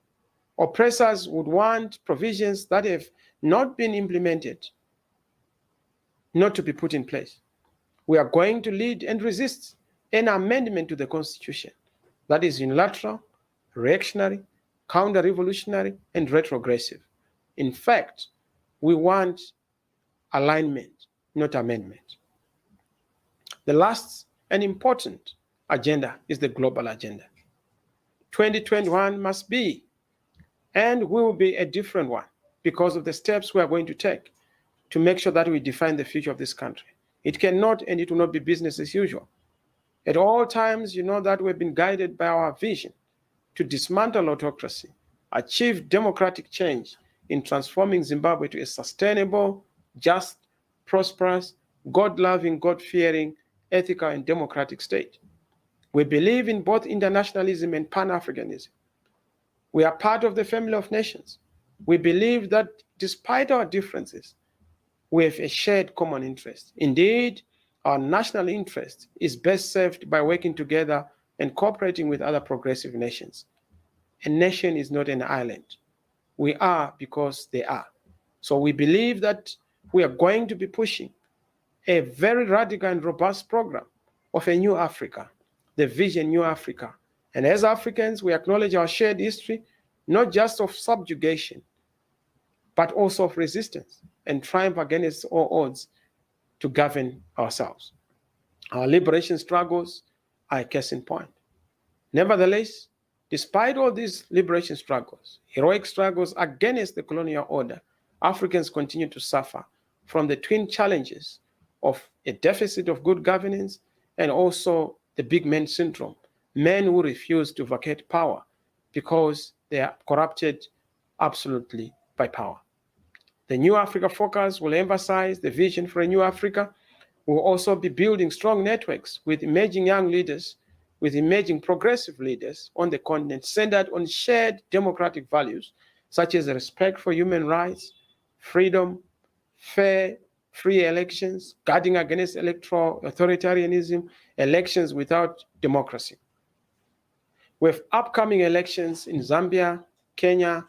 Oppressors would want provisions that have not been implemented not to be put in place. We are going to lead and resist an amendment to the Constitution that is unilateral, reactionary, counter-revolutionary, and retrogressive. In fact, we want alignment, not amendment. The last and important agenda is the global agenda. 2021 must be and will be a different one because of the steps we are going to take to make sure that we define the future of this country. It cannot and it will not be business as usual. At all times, you know that we've been guided by our vision to dismantle autocracy, achieve democratic change in transforming Zimbabwe to a sustainable, just, prosperous, God-loving, God-fearing, ethical, and democratic state. We believe in both internationalism and Pan-Africanism. We are part of the family of nations. We believe that despite our differences, we have a shared common interest. Indeed, our national interest is best served by working together and cooperating with other progressive nations. A nation is not an island. We are because they are. So we believe that we are going to be pushing a very radical and robust program of a new Africa, the vision New Africa. And as Africans, we acknowledge our shared history, not just of subjugation, but also of resistance and triumph against all odds to govern ourselves. Our liberation struggles are a case in point. Nevertheless, despite all these liberation struggles, heroic struggles against the colonial order, Africans continue to suffer from the twin challenges of a deficit of good governance and also the big men syndrome, men who refuse to vacate power because they are corrupted absolutely by power. The New Africa focus will emphasize the vision for a new Africa. We'll also be building strong networks with emerging young leaders, with emerging progressive leaders on the continent centered on shared democratic values, such as respect for human rights, freedom, fair, free elections, guarding against electoral authoritarianism, elections without democracy. We have upcoming elections in Zambia, Kenya,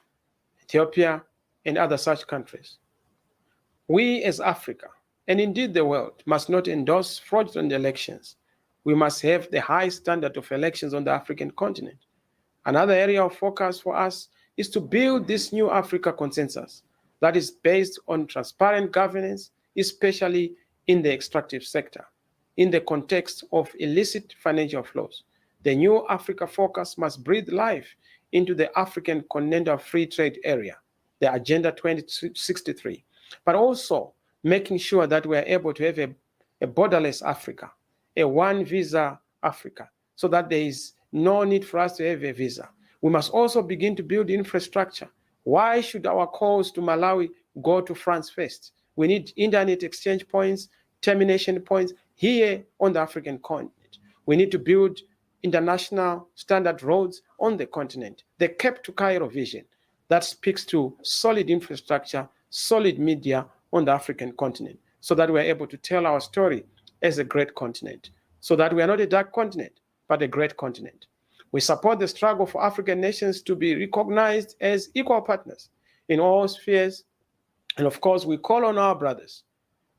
Ethiopia, and other such countries. We as Africa, and indeed the world, must not endorse fraudulent elections. We must have the high standard of elections on the African continent. Another area of focus for us is to build this new Africa consensus that is based on transparent governance, especially in the extractive sector, in the context of illicit financial flows. The new Africa focus must breathe life into the African Continental Free Trade Area, the Agenda 2063, but also making sure that we are able to have a borderless Africa, a one visa Africa, so that there is no need for us to have a visa. We must also begin to build infrastructure. Why should our calls to Malawi go to France first? We need internet exchange points, termination points here on the African continent. We need to build international standard roads on the continent. The Cape to Cairo vision that speaks to solid infrastructure, solid media on the African continent, so that we're able to tell our story as a great continent, so that we are not a dark continent, but a great continent. We support the struggle for African nations to be recognized as equal partners in all spheres. And of course, we call on our brothers,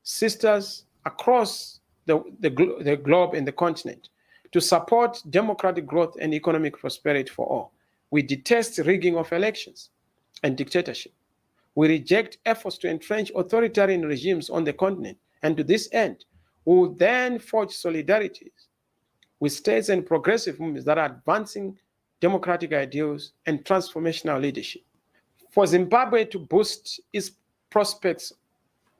sisters across the globe and the continent to support democratic growth and economic prosperity for all. We detest rigging of elections and dictatorship. We reject efforts to entrench authoritarian regimes on the continent. And to this end, we will then forge solidarities with states and progressive movements that are advancing democratic ideals and transformational leadership. For Zimbabwe to boost its prospects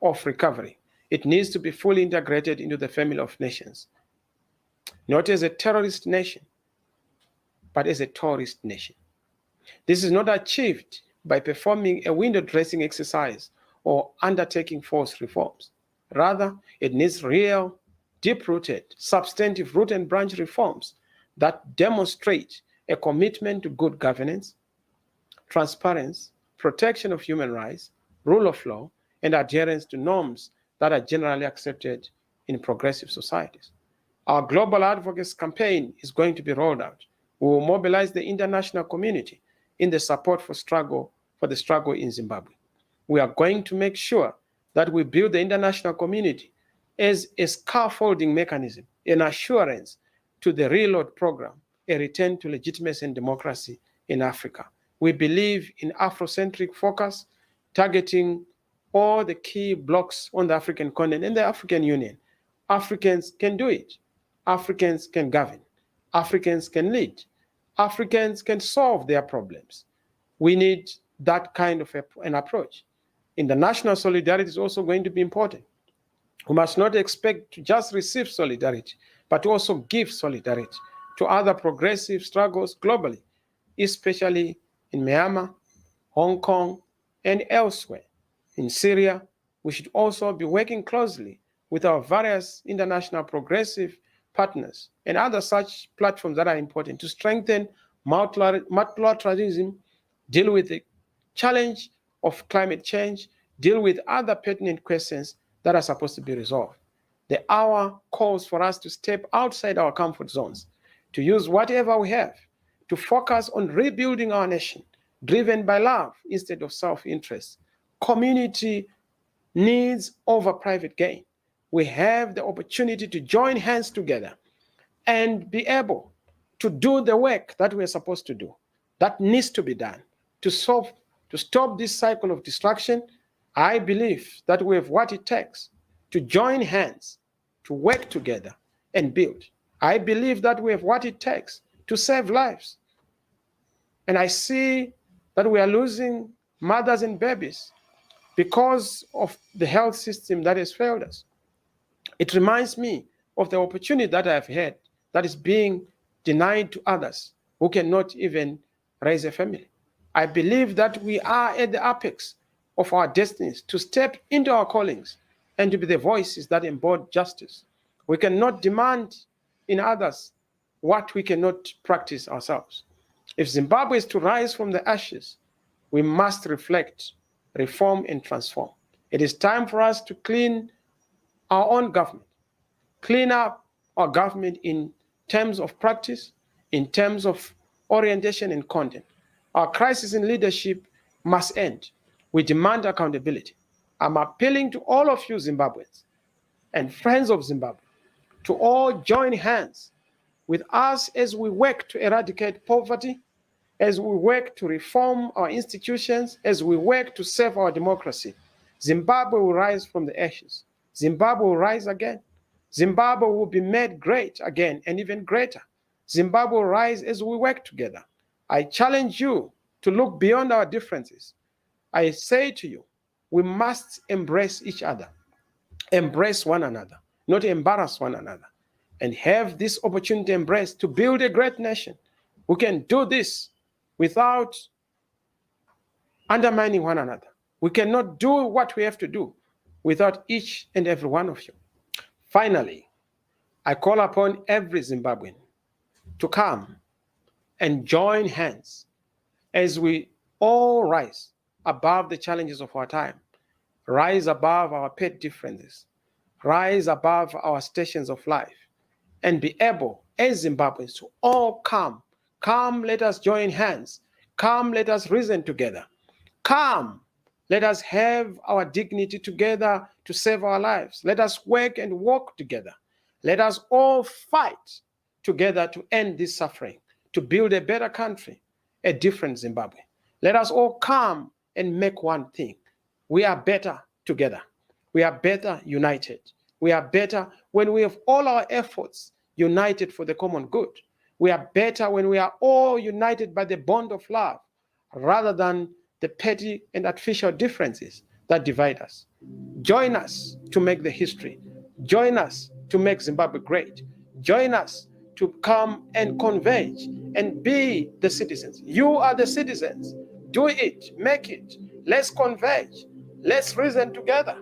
of recovery, it needs to be fully integrated into the family of nations, not as a terrorist nation, but as a tourist nation. This is not achieved by performing a window dressing exercise or undertaking false reforms. Rather, it needs real, deep-rooted, substantive root and branch reforms that demonstrate a commitment to good governance, transparency, protection of human rights, rule of law, and adherence to norms that are generally accepted in progressive societies. Our Global Advocates campaign is going to be rolled out. We will mobilize the international community in the support for the struggle in Zimbabwe. We are going to make sure that we build the international community as a scaffolding mechanism, an assurance to the Reload program, a return to legitimacy and democracy in Africa. We believe in Afrocentric focus, targeting all the key blocks on the African continent and the African Union. Africans can do it. Africans can govern. Africans can lead. Africans can solve their problems. We need that kind of an approach. International solidarity is also going to be important. We must not expect to just receive solidarity, but to also give solidarity to other progressive struggles globally, especially in Myanmar, Hong Kong, and elsewhere. In Syria, we should also be working closely with our various international progressive partners and other such platforms that are important to strengthen multilateralism, deal with the challenge of climate change, deal with other pertinent questions that are supposed to be resolved. The hour calls for us to step outside our comfort zones, to use whatever we have, to focus on rebuilding our nation, driven by love instead of self-interest. Community needs over private gain. We have the opportunity to join hands together and be able to do the work that we're supposed to do, that needs to be done, to stop this cycle of destruction. I believe that we have what it takes to join hands, to work together and build. I believe that we have what it takes to save lives. And I see that we are losing mothers and babies because of the health system that has failed us. It reminds me of the opportunity that I've had that is being denied to others who cannot even raise a family. I believe that we are at the apex of our destinies to step into our callings and to be the voices that embody justice. We cannot demand in others what we cannot practice ourselves. If Zimbabwe is to rise from the ashes, we must reflect, reform, and transform. It is time for us to clean our own government, clean up our government in terms of practice, in terms of orientation and content. Our crisis in leadership must end. We demand accountability. I'm appealing to all of you Zimbabweans and friends of Zimbabwe to all join hands with us as we work to eradicate poverty, as we work to reform our institutions, as we work to save our democracy. Zimbabwe will rise from the ashes. Zimbabwe will rise again. Zimbabwe will be made great again and even greater. Zimbabwe will rise as we work together. I challenge you to look beyond our differences. I say to you, we must embrace each other, embrace one another, not embarrass one another, and have this opportunity embrace to build a great nation. We can do this without undermining one another. We cannot do what we have to do without each and every one of you. Finally, I call upon every Zimbabwean to come and join hands as we all rise above the challenges of our time, rise above our pet differences, rise above our stations of life, and be able, as Zimbabweans, to all come. Come, let us join hands. Come, let us reason together. Come, let us have our dignity together to save our lives. Let us work and walk together. Let us all fight together to end this suffering, to build a better country, a different Zimbabwe. Let us all come and make one thing. We are better together. We are better united. We are better when we have all our efforts united for the common good. We are better when we are all united by the bond of love, rather than the petty and artificial differences that divide us. Join us to make the history. Join us to make Zimbabwe great. Join us to come and converge and be the citizens. You are the citizens. Do it, make it. Let's converge. Let's reason together.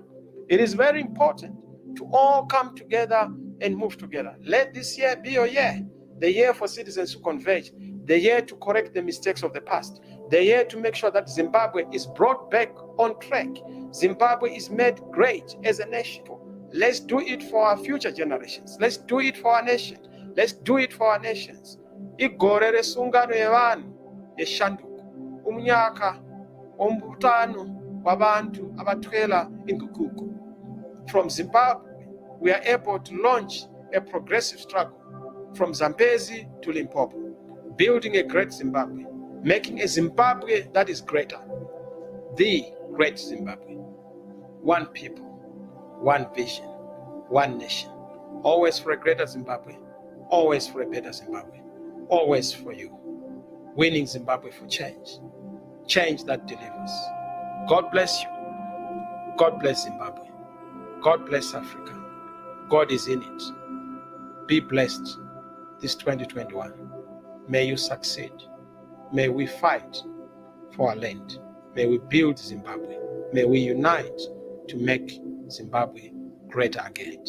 It is very important to all come together and move together. Let this year be your year, the year for citizens to converge, the year to correct the mistakes of the past, the year to make sure that Zimbabwe is brought back on track. Zimbabwe is made great as a nation. Let's do it for our future generations. Let's do it for our nation. Let's do it for our nations. Igore resungano yevanhu yeshanduko umnyaka ombutano wabantu abatwela inguquko. From Zimbabwe, we are able to launch a progressive struggle from Zambezi to Limpopo, building a great Zimbabwe, making a Zimbabwe that is greater, the great Zimbabwe. One people, one vision, one nation, always for a greater Zimbabwe, always for a better Zimbabwe, always for you. Winning Zimbabwe for change, change that delivers. God bless you. God bless Zimbabwe. God bless Africa. God is in it. Be blessed this 2021. May you succeed. May we fight for our land. May we build Zimbabwe. May we unite to make Zimbabwe greater again.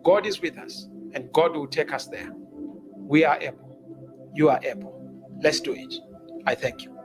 God is with us, and God will take us there. We are able. You are able. Let's do it. I thank you.